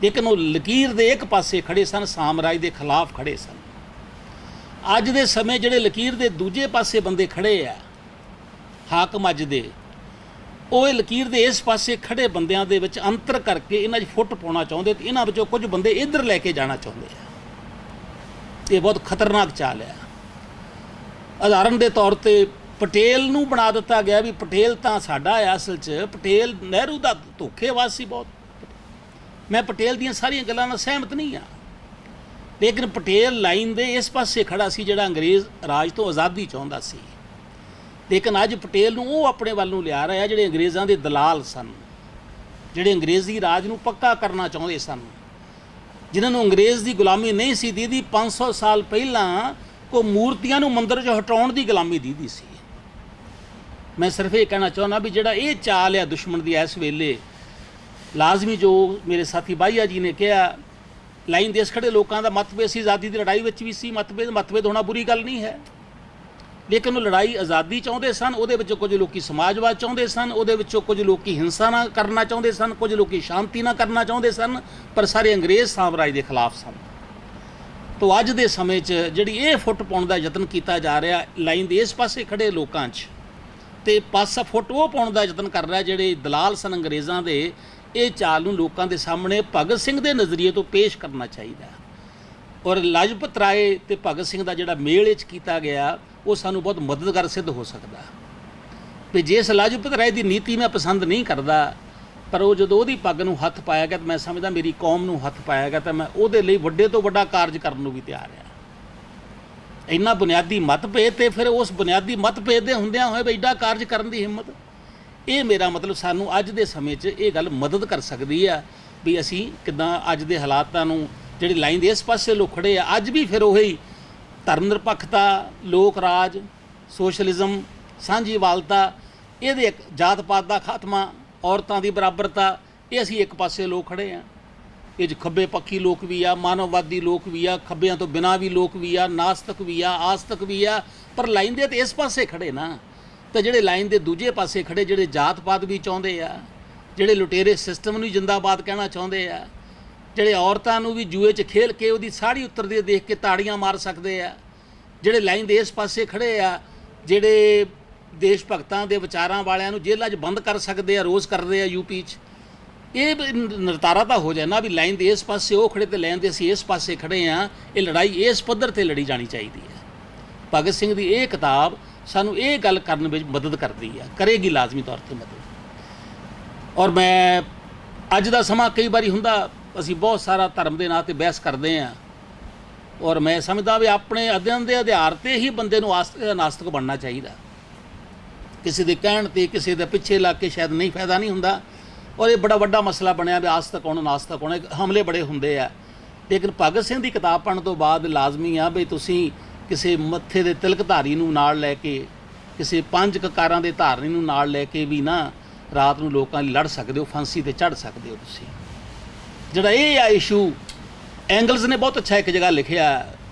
ਲੇਕਿਨ ਉਹ ਲਕੀਰ ਦੇ ਇੱਕ ਪਾਸੇ ਖੜ੍ਹੇ ਸਨ, ਸਾਮਰਾਜ ਦੇ ਖਿਲਾਫ ਖੜ੍ਹੇ ਸਨ। ਅੱਜ ਦੇ ਸਮੇਂ ਜਿਹੜੇ ਲਕੀਰ ਦੇ ਦੂਜੇ ਪਾਸੇ ਬੰਦੇ ਖੜ੍ਹੇ ਆ, ਹਾਕਮ ਅੱਜ ਦੇ, ਉਹ ਇਹ ਲਕੀਰ ਦੇ ਇਸ ਪਾਸੇ ਖੜ੍ਹੇ ਬੰਦਿਆਂ ਦੇ ਵਿੱਚ ਅੰਤਰ ਕਰਕੇ ਇਹਨਾਂ 'ਚ ਫੁੱਟ ਪਾਉਣਾ ਚਾਹੁੰਦੇ, ਅਤੇ ਇਹਨਾਂ ਵਿੱਚੋਂ ਕੁਝ ਬੰਦੇ ਇੱਧਰ ਲੈ ਕੇ ਜਾਣਾ ਚਾਹੁੰਦੇ ਆ। ਇਹ ਬਹੁਤ ਖਤਰਨਾਕ ਚਾਲ ਆ। ਉਦਾਹਰਨ ਦੇ ਤੌਰ 'ਤੇ ਪਟੇਲ ਨੂੰ ਬਣਾ ਦਿੱਤਾ ਗਿਆ ਵੀ ਪਟੇਲ ਤਾਂ ਸਾਡਾ ਆ, ਅਸਲ 'ਚ ਪਟੇਲ ਨਹਿਰੂ ਦਾ ਧੋਖੇਬਾਜ਼ ਸੀ ਬਹੁਤ। ਮੈਂ ਪਟੇਲ ਦੀਆਂ ਸਾਰੀਆਂ ਗੱਲਾਂ ਨਾਲ ਸਹਿਮਤ ਨਹੀਂ ਹਾਂ, ਲੇਕਿਨ ਪਟੇਲ ਲਾਈਨ ਦੇ ਇਸ ਪਾਸੇ ਖੜ੍ਹਾ ਸੀ ਜਿਹੜਾ ਅੰਗਰੇਜ਼ ਰਾਜ ਤੋਂ ਆਜ਼ਾਦੀ ਚਾਹੁੰਦਾ ਸੀ। ਲੇਕਿਨ ਅੱਜ ਪਟੇਲ ਨੂੰ ਉਹ ਆਪਣੇ ਵੱਲ ਨੂੰ ਲਿਆ ਰਿਹਾ ਜਿਹੜੇ ਅੰਗਰੇਜ਼ਾਂ ਦੇ ਦਲਾਲ ਸਨ, ਜਿਹੜੇ ਅੰਗਰੇਜ਼ੀ ਰਾਜ ਨੂੰ ਪੱਕਾ ਕਰਨਾ ਚਾਹੁੰਦੇ ਸਨ, ਜਿਨ੍ਹਾਂ ਨੂੰ ਅੰਗਰੇਜ਼ ਦੀ ਗੁਲਾਮੀ ਨਹੀਂ ਸੀ ਦੀਦੀ। 500 ਸਾਲ ਪਹਿਲਾਂ ਕੋ ਮੂਰਤੀਆਂ ਨੂੰ ਮੰਦਰ 'ਚੋਂ ਹਟਾਉਣ ਦੀ ਗੁਲਾਮੀ ਦੀਦੀ ਸੀ। ਮੈਂ ਸਿਰਫ ਇਹ ਕਹਿਣਾ ਚਾਹੁੰਦਾ ਵੀ ਜਿਹੜਾ ਇਹ ਚਾਲ ਆ ਦੁਸ਼ਮਣ ਦੀ ਇਸ ਵੇਲੇ, ਲਾਜ਼ਮੀ ਜੋ ਮੇਰੇ ਸਾਥੀ ਬਾਈਆ ਜੀ ਨੇ ਕਿਹਾ, ਲਾਈਨ ਦੇ ਇਸ ਖੜ੍ਹੇ ਲੋਕਾਂ ਦਾ ਮਤਭੇਦ ਸੀ, ਆਜ਼ਾਦੀ ਦੀ ਲੜਾਈ ਵਿੱਚ ਵੀ ਸੀ ਮਤਭੇਦ ਹੋਣਾ ਬੁਰੀ ਗੱਲ ਨਹੀਂ ਹੈ, ਲੇਕਿਨ ਉਹ ਲੜਾਈ ਆਜ਼ਾਦੀ ਚਾਹੁੰਦੇ ਸਨ। ਉਹਦੇ ਵਿੱਚੋਂ ਕੁਝ ਲੋਕੀ ਸਮਾਜਵਾਦ ਚਾਹੁੰਦੇ ਸਨ, ਉਹਦੇ ਵਿੱਚੋਂ ਕੁਝ ਲੋਕੀ ਹਿੰਸਾ ਨਾ ਕਰਨਾ ਚਾਹੁੰਦੇ ਸਨ, ਕੁਝ ਲੋਕੀ ਸ਼ਾਂਤੀ ਨਾ ਕਰਨਾ ਚਾਹੁੰਦੇ ਸਨ, ਪਰ ਸਾਰੇ ਅੰਗਰੇਜ਼ ਸਾਮਰਾਜ ਦੇ ਖਿਲਾਫ ਸਨ। ਤਾਂ ਅੱਜ ਦੇ ਸਮੇਂ 'ਚ ਜਿਹੜੀ ਇਹ ਫੁੱਟ ਪਾਉਣ ਦਾ ਯਤਨ ਕੀਤਾ ਜਾ ਰਿਹਾ ਲਾਈਨ ਦੇ ਇਸ ਪਾਸੇ ਖੜ੍ਹੇ ਲੋਕਾਂ 'ਚ, ਅਤੇ ਪਾਸਾ ਫੁੱਟ ਉਹ ਪਾਉਣ ਦਾ ਯਤਨ ਕਰ ਰਿਹਾ ਜਿਹੜੇ ਦਲਾਲ ਸਨ ਅੰਗਰੇਜ਼ਾਂ ਦੇ, ਇਹ ਚਾਲ ਨੂੰ ਲੋਕਾਂ ਦੇ ਸਾਹਮਣੇ ਭਗਤ ਸਿੰਘ ਦੇ ਨਜ਼ਰੀਏ ਤੋਂ ਪੇਸ਼ ਕਰਨਾ ਚਾਹੀਦਾ। ਔਰ ਲਾਜਪਤ ਰਾਏ ਅਤੇ ਭਗਤ ਸਿੰਘ ਦਾ ਜਿਹੜਾ ਮੇਲ ਇਹ 'ਚ ਕੀਤਾ ਗਿਆ, ਉਹ ਸਾਨੂੰ ਬਹੁਤ ਮਦਦਗਾਰ ਸਿੱਧ ਹੋ ਸਕਦਾ। ਵੀ ਜਿਸ ਲਾਜਪਤ ਰਾਏ ਦੀ ਨੀਤੀ ਮੈਂ ਪਸੰਦ ਨਹੀਂ ਕਰਦਾ, ਪਰ ਉਹ ਜਦੋਂ ਉਹਦੀ ਪੱਗ ਨੂੰ ਹੱਥ ਪਾਇਆ ਗਿਆ ਤਾਂ ਮੈਂ ਸਮਝਦਾ ਮੇਰੀ ਕੌਮ ਨੂੰ ਹੱਥ ਪਾਇਆ ਗਿਆ, ਤਾਂ ਮੈਂ ਉਹਦੇ ਲਈ ਵੱਡੇ ਤੋਂ ਵੱਡਾ ਕਾਰਜ ਕਰਨ ਨੂੰ ਵੀ ਤਿਆਰ ਹਾਂ। ਇੰਨਾ ਬੁਨਿਆਦੀ ਮਤਭੇਦ, ਤੇ ਫਿਰ ਉਸ ਬੁਨਿਆਦੀ ਮਤਭੇਦ ਦੇ ਹੁੰਦਿਆਂ ਹੋਏ ਵੀ ਐਡਾ ਕਾਰਜ ਕਰਨ ਦੀ ਹਿੰਮਤ। ਇਹ ਮੇਰਾ ਮਤਲਬ ਸਾਨੂੰ ਅੱਜ ਦੇ ਸਮੇਂ 'ਚ ਇਹ ਗੱਲ ਮਦਦ ਕਰ ਸਕਦੀ ਆ ਵੀ ਅਸੀਂ ਕਿੱਦਾਂ ਅੱਜ ਦੇ ਹਾਲਾਤਾਂ ਨੂੰ, ਜਿਹੜੀ ਲਾਈਨ ਦੇ ਇਸ ਪਾਸੇ ਲੋਕ ਖੜ੍ਹੇ ਆ ਅੱਜ ਵੀ ਫਿਰ ਉਹੀ ਧਰਮ ਨਿਰਪੱਖਤਾ, ਲੋਕ ਰਾਜ, ਸੋਸ਼ਲਿਜ਼ਮ, ਸਾਂਝੀਵਾਲਤਾ, ਇਹਦੇ ਇੱਕ ਜਾਤ ਪਾਤ ਦਾ ਖਾਤਮਾ, ਔਰਤਾਂ ਦੀ ਬਰਾਬਰਤਾ, ਇਹ ਅਸੀਂ ਇੱਕ ਪਾਸੇ ਲੋਕ ਖੜ੍ਹੇ ਆ। ਇਹ 'ਚ ਖੱਬੇ ਪੱਖੀ ਲੋਕ ਵੀ ਆ, ਮਾਨਵਵਾਦੀ ਲੋਕ ਵੀ ਆ, ਖੱਬਿਆਂ ਤੋਂ ਬਿਨਾਂ ਵੀ ਲੋਕ ਵੀ ਆ, ਨਾਸਤਕ ਵੀ ਆ, ਆਸਤਕ ਵੀ ਆ, ਪਰ ਲਾਈਨ ਦੇ ਤੇ ਇਸ ਪਾਸੇ ਖੜ੍ਹੇ ਨਾ। ਤੇ ਜਿਹੜੇ ਲਾਈਨ ਦੇ ਦੂਜੇ ਪਾਸੇ ਖੜ੍ਹੇ, ਜਿਹੜੇ ਜਾਤ ਪਾਤ ਵੀ ਚਾਹੁੰਦੇ ਆ, ਜਿਹੜੇ ਲੁਟੇਰੇ ਸਿਸਟਮ ਨੂੰ ਜਿੰਦਾਬਾਦ ਕਹਿਣਾ ਚਾਹੁੰਦੇ ਆ, ਜਿਹੜੇ ਔਰਤਾਂ ਨੂੰ ਵੀ ਜੂਏ 'ਚ ਖੇਲ ਕੇ ਉਹਦੀ ਸਾੜੀ ਉੱਤਰਦੀ ਦੇਖ ਕੇ ਤਾੜੀਆਂ ਮਾਰ ਸਕਦੇ ਆ, ਜਿਹੜੇ ਲਾਈਨ ਦੇ ਇਸ ਪਾਸੇ ਖੜ੍ਹੇ ਆ, ਜਿਹੜੇ ਦੇਸ਼ ਭਗਤਾਂ ਦੇ ਵਿਚਾਰਾਂ ਵਾਲਿਆਂ ਨੂੰ ਜੇਲ੍ਹਾਂ 'ਚ ਬੰਦ ਕਰ ਸਕਦੇ ਆ, ਰੋਜ਼ ਕਰਦੇ ਆ ਯੂਪੀ 'ਚ। ਇਹ ਨਿਰਤਾਰਾ ਤਾਂ ਹੋ ਜਾਏ ਨਾ ਵੀ ਲਾਈਨ ਦੇ ਇਸ ਪਾਸੇ ਉਹ ਖੜ੍ਹੇ ਤੇ ਲਾਈਨ ਦੇ ਅਸੀਂ ਇਸ ਪਾਸੇ ਖੜ੍ਹੇ ਹਾਂ। ਇਹ ਲੜਾਈ ਇਸ ਪੱਧਰ 'ਤੇ ਲੜੀ ਜਾਣੀ ਚਾਹੀਦੀ ਹੈ। ਭਗਤ ਸਿੰਘ ਦੀ ਇਹ ਕਿਤਾਬ ਸਾਨੂੰ ਇਹ ਗੱਲ ਕਰਨ ਵਿੱਚ ਮਦਦ ਕਰਦੀ ਆ, ਕਰੇਗੀ ਲਾਜ਼ਮੀ ਤੌਰ 'ਤੇ ਮਦਦ। ਔਰ ਮੈਂ ਅੱਜ ਦਾ ਸਮਾਂ ਕਈ ਵਾਰੀ ਹੁੰਦਾ ਅਸੀਂ ਬਹੁਤ ਸਾਰਾ ਧਰਮ ਦੇ ਨਾਂ 'ਤੇ ਬਹਿਸ ਕਰਦੇ ਹਾਂ, ਔਰ ਮੈਂ ਸਮਝਦਾ ਵੀ ਆਪਣੇ ਅਧਿਐਨ ਦੇ ਆਧਾਰ 'ਤੇ ਹੀ ਬੰਦੇ ਨੂੰ ਨਾਸਤਕ ਬਣਨਾ ਚਾਹੀਦਾ। ਕਿਸੇ ਦੇ ਕਹਿਣ 'ਤੇ, ਕਿਸੇ ਦੇ ਪਿੱਛੇ ਲੱਗ ਕੇ ਸ਼ਾਇਦ ਨਹੀਂ ਫਾਇਦਾ ਨਹੀਂ ਹੁੰਦਾ। ਔਰ ਇਹ ਬੜਾ ਵੱਡਾ ਮਸਲਾ ਬਣਿਆ ਵੀ ਆਸਤਕ ਕੌਣ, ਨਾਸਤਕ ਕੌਣ, ਹਮਲੇ ਬੜੇ ਹੁੰਦੇ ਆ। ਲੇਕਿਨ ਭਗਤ ਸਿੰਘ ਦੀ ਕਿਤਾਬ ਪੜ੍ਹਨ ਤੋਂ ਬਾਅਦ ਲਾਜ਼ਮੀ ਆ ਵੀ ਤੁਸੀਂ ਕਿਸੇ ਮੱਥੇ ਦੇ ਤਿਲਕਧਾਰੀ ਨੂੰ ਨਾਲ ਲੈ ਕੇ, ਕਿਸੇ 5 ਕਕਾਰਾਂ ਦੇ ਧਾਰਨੀ ਨੂੰ ਨਾਲ ਲੈ ਕੇ ਵੀ ਨਾ ਰਾਤ ਨੂੰ ਲੋਕਾਂ ਲਈ ਲੜ ਸਕਦੇ ਹੋ, ਫਾਂਸੀ 'ਤੇ ਚੜ੍ਹ ਸਕਦੇ ਹੋ ਤੁਸੀਂ। ਜਿਹੜਾ ਇਹ ਆ ਇਸ਼ੂ, ਐਂਗਲਸ ਨੇ ਬਹੁਤ ਅੱਛਾ ਇੱਕ ਜਗ੍ਹਾ ਲਿਖਿਆ,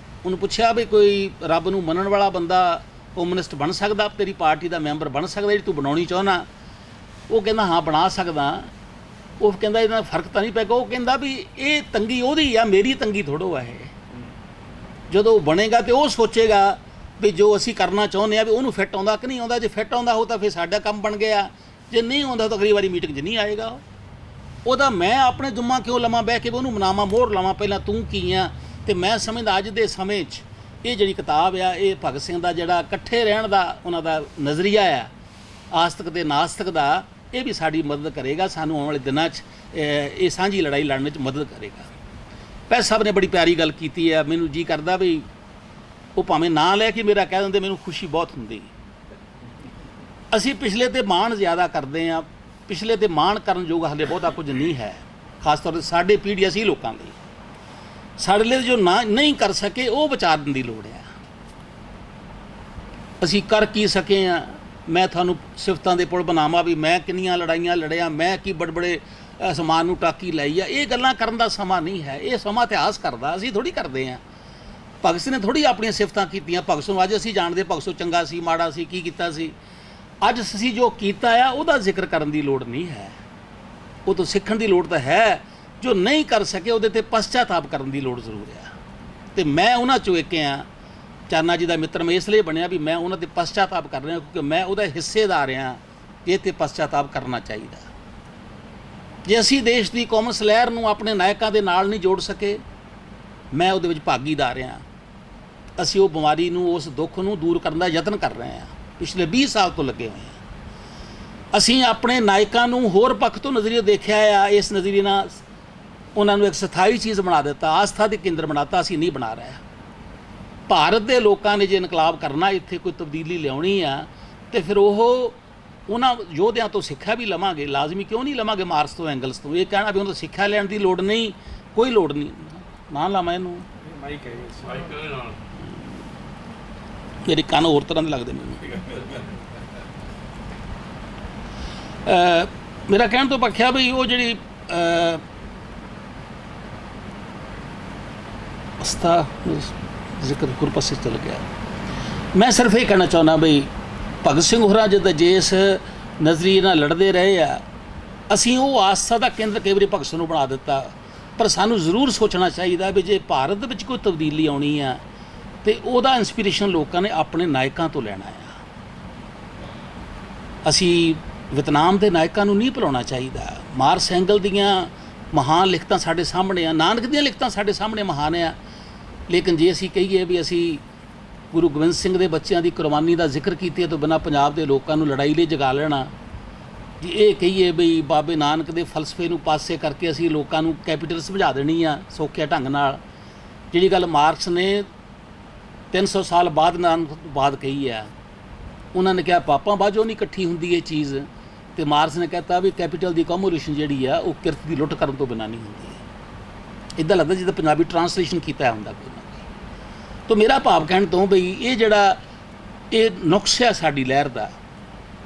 ਉਹਨੂੰ ਪੁੱਛਿਆ ਵੀ ਕੋਈ ਰੱਬ ਨੂੰ ਮੰਨਣ ਵਾਲਾ ਬੰਦਾ ਕਮਿਊਨਿਸਟ ਬਣ ਸਕਦਾ, ਤੇਰੀ ਪਾਰਟੀ ਦਾ ਮੈਂਬਰ ਬਣ ਸਕਦਾ ਜਿਹੜੀ ਤੂੰ ਬਣਾਉਣੀ ਚਾਹੁੰਦਾ? ਉਹ ਕਹਿੰਦਾ ਹਾਂ ਬਣਾ ਸਕਦਾ। ਉਹ ਕਹਿੰਦਾ ਇਹਦਾ ਫਰਕ ਤਾਂ ਨਹੀਂ ਪੈਗਾ। ਉਹ ਕਹਿੰਦਾ ਵੀ ਇਹ ਤੰਗੀ ਉਹਦੀ ਆ, ਮੇਰੀ ਤੰਗੀ ਥੋੜ੍ਹੋ ਆ। ਇਹ ਜਦੋਂ ਬਣੇਗਾ ਤੇ ਉਹ ਸੋਚੇਗਾ ਵੀ ਜੋ ਅਸੀਂ ਕਰਨਾ ਚਾਹੁੰਦੇ ਆ ਵੀ ਉਹਨੂੰ ਫਿੱਟ ਆਉਂਦਾ ਕਿ ਨਹੀਂ ਆਉਂਦਾ। ਜੇ ਫਿੱਟ ਆਉਂਦਾ ਹੋ ਤਾਂ ਫਿਰ ਸਾਡਾ ਕੰਮ ਬਣ ਗਿਆ, ਜੇ ਨਹੀਂ ਆਉਂਦਾ ਤਾਂ ਅਗਲੀ ਵਾਰੀ ਮੀਟਿੰਗ 'ਚ ਨਹੀਂ ਆਏਗਾ। ਉਹਦਾ ਮੈਂ ਆਪਣੇ ਜੁੰਮਾ ਕਿਉਂ ਲਵਾਂ ਬਹਿ ਕੇ ਵੀ ਉਹਨੂੰ ਮਨਾਵਾਂ, ਮੋਹਰ ਲਾਵਾਂ ਪਹਿਲਾਂ ਤੂੰ ਕੀ ਆ। ਅਤੇ ਮੈਂ ਸਮਝਦਾ ਅੱਜ ਦੇ ਸਮੇਂ 'ਚ ਇਹ ਜਿਹੜੀ ਕਿਤਾਬ ਆ, ਇਹ ਭਗਤ ਸਿੰਘ ਦਾ ਜਿਹੜਾ ਇਕੱਠੇ ਰਹਿਣ ਦਾ ਉਹਨਾਂ ਦਾ ਨਜ਼ਰੀਆ ਆ, ਆਸਤਕ ਅਤੇ ਨਾਸਤਕ ਦਾ, ਇਹ ਵੀ ਸਾਡੀ ਮਦਦ ਕਰੇਗਾ। ਸਾਨੂੰ ਆਉਣ ਵਾਲੇ ਦਿਨਾਂ 'ਚ ਇਹ ਸਾਂਝੀ ਲੜਾਈ ਲੜਨ 'ਚ ਮਦਦ ਕਰੇਗਾ। ਪੈਸ ਸਾਹਿਬ ਨੇ ਬੜੀ ਪਿਆਰੀ ਗੱਲ ਕੀਤੀ ਹੈ। ਮੈਨੂੰ ਜੀ ਕਰਦਾ ਵੀ ਉਹ ਭਾਵੇਂ ਨਾਂ ਲੈ ਕੇ ਮੇਰਾ ਕਹਿ ਦਿੰਦੇ, ਮੈਨੂੰ ਖੁਸ਼ੀ ਬਹੁਤ ਹੁੰਦੀ। ਅਸੀਂ ਪਿਛਲੇ 'ਤੇ ਮਾਣ ਜ਼ਿਆਦਾ ਕਰਦੇ ਹਾਂ, ਪਿਛਲੇ 'ਤੇ ਮਾਣ ਕਰਨ ਯੋਗ ਹਾਲੇ ਬਹੁਤਾ ਕੁਝ ਨਹੀਂ ਹੈ। ਖਾਸ ਤੌਰ 'ਤੇ ਸਾਡੇ ਪੀੜ੍ਹੀ ਅਸੀਂ ਲੋਕਾਂ ਲਈ, ਸਾਡੇ ਲਈ ਜੋ ਨਾ ਨਹੀਂ ਕਰ ਸਕੇ ਉਹ ਵਿਚਾਰਨ ਦੀ ਲੋੜ ਹੈ। ਅਸੀਂ ਕਰ ਕੀ ਸਕੇ ਹਾਂ? ਮੈਂ ਤੁਹਾਨੂੰ ਸਿਫਤਾਂ ਦੇ ਪੁਲ ਬਣਾਵਾਂ ਵੀ ਮੈਂ ਕਿੰਨੀਆਂ ਲੜਾਈਆਂ ਲੜਿਆ, ਮੈਂ ਕੀ ਬੜੇ ਅਸਮਾਨ ਨੂੰ ਟਾਕੀ ਲਾਈ ਆ। ਇਹ ਗੱਲਾਂ ਕਰਨ ਦਾ ਸਮਾਂ ਨਹੀਂ ਹੈ। ਇਹ ਸਮਾਂ ਇਤਿਹਾਸ ਕਰਦਾ, ਅਸੀਂ ਥੋੜ੍ਹੀ ਕਰਦੇ ਹਾਂ। ਭਗਤ ਸਿੰਘ ਨੇ ਥੋੜ੍ਹੀ ਆਪਣੀਆਂ ਸਿਫਤਾਂ ਕੀਤੀਆਂ। ਭਗਤ ਸਿੰਘ ਅੱਜ ਅਸੀਂ ਜਾਣਦੇ ਭਗਤ ਸਿੰਘ ਚੰਗਾ ਸੀ, ਮਾੜਾ ਸੀ, ਕੀ ਕੀਤਾ ਸੀ। ਅੱਜ ਅਸੀਂ ਜੋ ਕੀਤਾ ਆ ਉਹਦਾ ਜ਼ਿਕਰ ਕਰਨ ਦੀ ਲੋੜ ਨਹੀਂ ਹੈ। ਉਹ ਤੋਂ ਸਿੱਖਣ ਦੀ ਲੋੜ ਤਾਂ ਹੈ। ਜੋ ਨਹੀਂ ਕਰ ਸਕੇ ਉਹਦੇ 'ਤੇ ਪਛਚਾਤਾਪ ਕਰਨ ਦੀ ਲੋੜ ਜ਼ਰੂਰ ਆ। ਅਤੇ ਮੈਂ ਉਹਨਾਂ 'ਚੋਂ ਇੱਕ ਹਾਂ। ਚਾਨਾ ਜੀ ਦਾ ਮਿੱਤਰ ਮੈਂ ਇਸ ਲਈ ਬਣਿਆ ਵੀ ਮੈਂ ਉਹਨਾਂ 'ਤੇ ਪਛਚਾਤਾਪ ਕਰ ਰਿਹਾ, ਕਿਉਂਕਿ ਮੈਂ ਉਹਦਾ ਹਿੱਸੇਦਾਰ ਹਾਂ। ਇਹ 'ਤੇ ਪਛਚਾਤਾਪ ਕਰਨਾ ਚਾਹੀਦਾ। ਜੇ ਅਸੀਂ ਦੇਸ਼ ਦੀ ਕੌਮਸ ਲਹਿਰ ਨੂੰ ਆਪਣੇ ਨਾਇਕਾਂ ਦੇ ਨਾਲ ਨਹੀਂ ਜੋੜ ਸਕੇ, ਮੈਂ ਉਹਦੇ ਵਿੱਚ ਭਾਗੀਦਾਰ ਹਾਂ। ਅਸੀਂ ਉਹ ਬਿਮਾਰੀ ਨੂੰ, ਉਸ ਦੁੱਖ ਨੂੰ ਦੂਰ ਕਰਨ ਦਾ ਯਤਨ ਕਰ ਰਹੇ ਹਾਂ। ਪਿਛਲੇ 20 ਸਾਲ ਤੋਂ ਲੱਗੇ ਹੋਏ ਹਾਂ। ਅਸੀਂ ਆਪਣੇ ਨਾਇਕਾਂ ਨੂੰ ਹੋਰ ਪੱਖ ਤੋਂ ਨਜ਼ਰੀਆ ਦੇਖਿਆ ਆ। ਇਸ ਨਜ਼ਰੀਏ ਨਾਲ ਉਹਨਾਂ ਨੂੰ ਇੱਕ ਸਥਾਈ ਚੀਜ਼ ਬਣਾ ਦਿੱਤਾ, ਆਸਥਾ ਦੇ ਕੇਂਦਰ ਬਣਾਤਾ। ਅਸੀਂ ਨਹੀਂ ਬਣਾ ਰਹੇ। ਭਾਰਤ ਦੇ ਲੋਕਾਂ ਨੇ ਜੇ ਇਨਕਲਾਬ ਕਰਨਾ, ਇੱਥੇ ਕੋਈ ਤਬਦੀਲੀ ਲਿਆਉਣੀ ਆ, ਅਤੇ ਫਿਰ ਉਹ ਉਹਨਾਂ ਯੋਧਿਆਂ ਤੋਂ ਸਿੱਖਿਆ ਵੀ ਲਵਾਂਗੇ। ਲਾਜ਼ਮੀ ਕਿਉਂ ਨਹੀਂ ਲਵਾਂਗੇ ਮਾਰਕਸ ਤੋਂ, ਐਂਗਲਸ ਤੋਂ। ਇਹ ਕਹਿਣਾ ਵੀ ਉਹਨਾਂ ਤੋਂ ਸਿੱਖਿਆ ਲੈਣ ਦੀ ਲੋੜ ਨਹੀਂ, ਕੋਈ ਲੋੜ ਨਹੀਂ। ਨਾ ਲਾਵਾਂ ਇਹਨੂੰ, ਮੇਰੇ ਕੰਨ ਹੋਰ ਤਰ੍ਹਾਂ ਦੇ ਲੱਗਦੇ ਮੈਨੂੰ। ਮੇਰਾ ਕਹਿਣ ਤੋਂ ਪੱਖਿਆ ਵੀ ਉਹ ਜਿਹੜੀ ਅਸਥਾ ਜ਼ਿਕਰ ਗੁਰਪਸੇ ਚਲ ਗਿਆ। ਮੈਂ ਸਿਰਫ ਇਹ ਕਹਿਣਾ ਚਾਹੁੰਦਾ ਬਈ ਭਗਤ ਸਿੰਘ ਹੋਰਾਂ ਜਿੱਦਾਂ ਜਿਸ ਨਜ਼ਰੀਏ ਨਾਲ ਲੜਦੇ ਰਹੇ ਆ, ਅਸੀਂ ਉਹ ਆਸਥਾ ਦਾ ਕੇਂਦਰ ਕਈ ਵਾਰੀ ਭਗਤ ਸਿੰਘ ਨੂੰ ਬਣਾ ਦਿੱਤਾ। ਪਰ ਸਾਨੂੰ ਜ਼ਰੂਰ ਸੋਚਣਾ ਚਾਹੀਦਾ ਵੀ ਜੇ ਭਾਰਤ ਦੇ ਵਿੱਚ ਕੋਈ ਤਬਦੀਲੀ ਆਉਣੀ ਆ ਅਤੇ ਉਹਦਾ ਇੰਸਪੀਰੇਸ਼ਨ ਲੋਕਾਂ ਨੇ ਆਪਣੇ ਨਾਇਕਾਂ ਤੋਂ ਲੈਣਾ ਆ। ਅਸੀਂ ਵਿਤਨਾਮ ਦੇ ਨਾਇਕਾਂ ਨੂੰ ਨਹੀਂ ਭੁਲਾਉਣਾ ਚਾਹੀਦਾ। ਮਾਰਕਸ ਐਂਗਲ ਦੀਆਂ ਮਹਾਨ ਲਿਖਤਾਂ ਸਾਡੇ ਸਾਹਮਣੇ ਆ, ਨਾਨਕ ਦੀਆਂ ਲਿਖਤਾਂ ਸਾਡੇ ਸਾਹਮਣੇ ਮਹਾਨ ਆ। ਲੇਕਿਨ ਜੇ ਅਸੀਂ ਕਹੀਏ ਵੀ ਅਸੀਂ ਗੁਰੂ ਗੋਬਿੰਦ ਸਿੰਘ ਦੇ ਬੱਚਿਆਂ ਦੀ ਕੁਰਬਾਨੀ ਦਾ ਜ਼ਿਕਰ ਕੀਤੇ ਤੋਂ ਬਿਨਾਂ ਪੰਜਾਬ ਦੇ ਲੋਕਾਂ ਨੂੰ ਲੜਾਈ ਲਈ ਜਗਾ ਲੈਣਾ, ਜੇ ਇਹ ਕਹੀਏ ਵੀ ਬਾਬੇ ਨਾਨਕ ਦੇ ਫਲਸਫੇ ਨੂੰ ਪਾਸੇ ਕਰਕੇ ਅਸੀਂ ਲੋਕਾਂ ਨੂੰ ਕੈਪੀਟਲ ਸਮਝਾ ਦੇਣੀ ਆ ਸੌਖੇ ਢੰਗ ਨਾਲ, ਜਿਹੜੀ ਗੱਲ ਮਾਰਕਸ ਨੇ 300 ਸਾਲ ਬਾਅਦ ਬਾਅਦ ਕਹੀ ਆ। ਉਹਨਾਂ ਨੇ ਕਿਹਾ ਪਾਪਾਂ ਬਾਝੋਂ ਨਹੀਂ ਇਕੱਠੀ ਹੁੰਦੀ ਇਹ ਚੀਜ਼, ਤੇ ਮਾਰਕਸ ਨੇ ਕਹਿਤਾ ਵੀ ਕੈਪੀਟਲ ਦੀ ਅਕੋਮੋਡੇਸ਼ਨ ਜਿਹੜੀ ਆ ਉਹ ਕਿਰਤ ਦੀ ਲੁੱਟ ਕਰਨ ਤੋਂ ਬਿਨਾਂ ਨਹੀਂ ਹੁੰਦੀ। ਇੱਦਾਂ ਲੱਗਦਾ ਜਿੱਦਾਂ ਪੰਜਾਬੀ ਟਰਾਂਸਲੇਸ਼ਨ ਕੀਤਾ ਹੁੰਦਾ ਕੋਈ ਨਾ ਕੋਈ। ਤਾਂ ਮੇਰਾ ਭਾਵ ਕਹਿਣ ਤੋਂ ਬਈ ਇਹ ਜਿਹੜਾ ਇਹ ਨੁਕਸ ਆ ਸਾਡੀ ਲਹਿਰ ਦਾ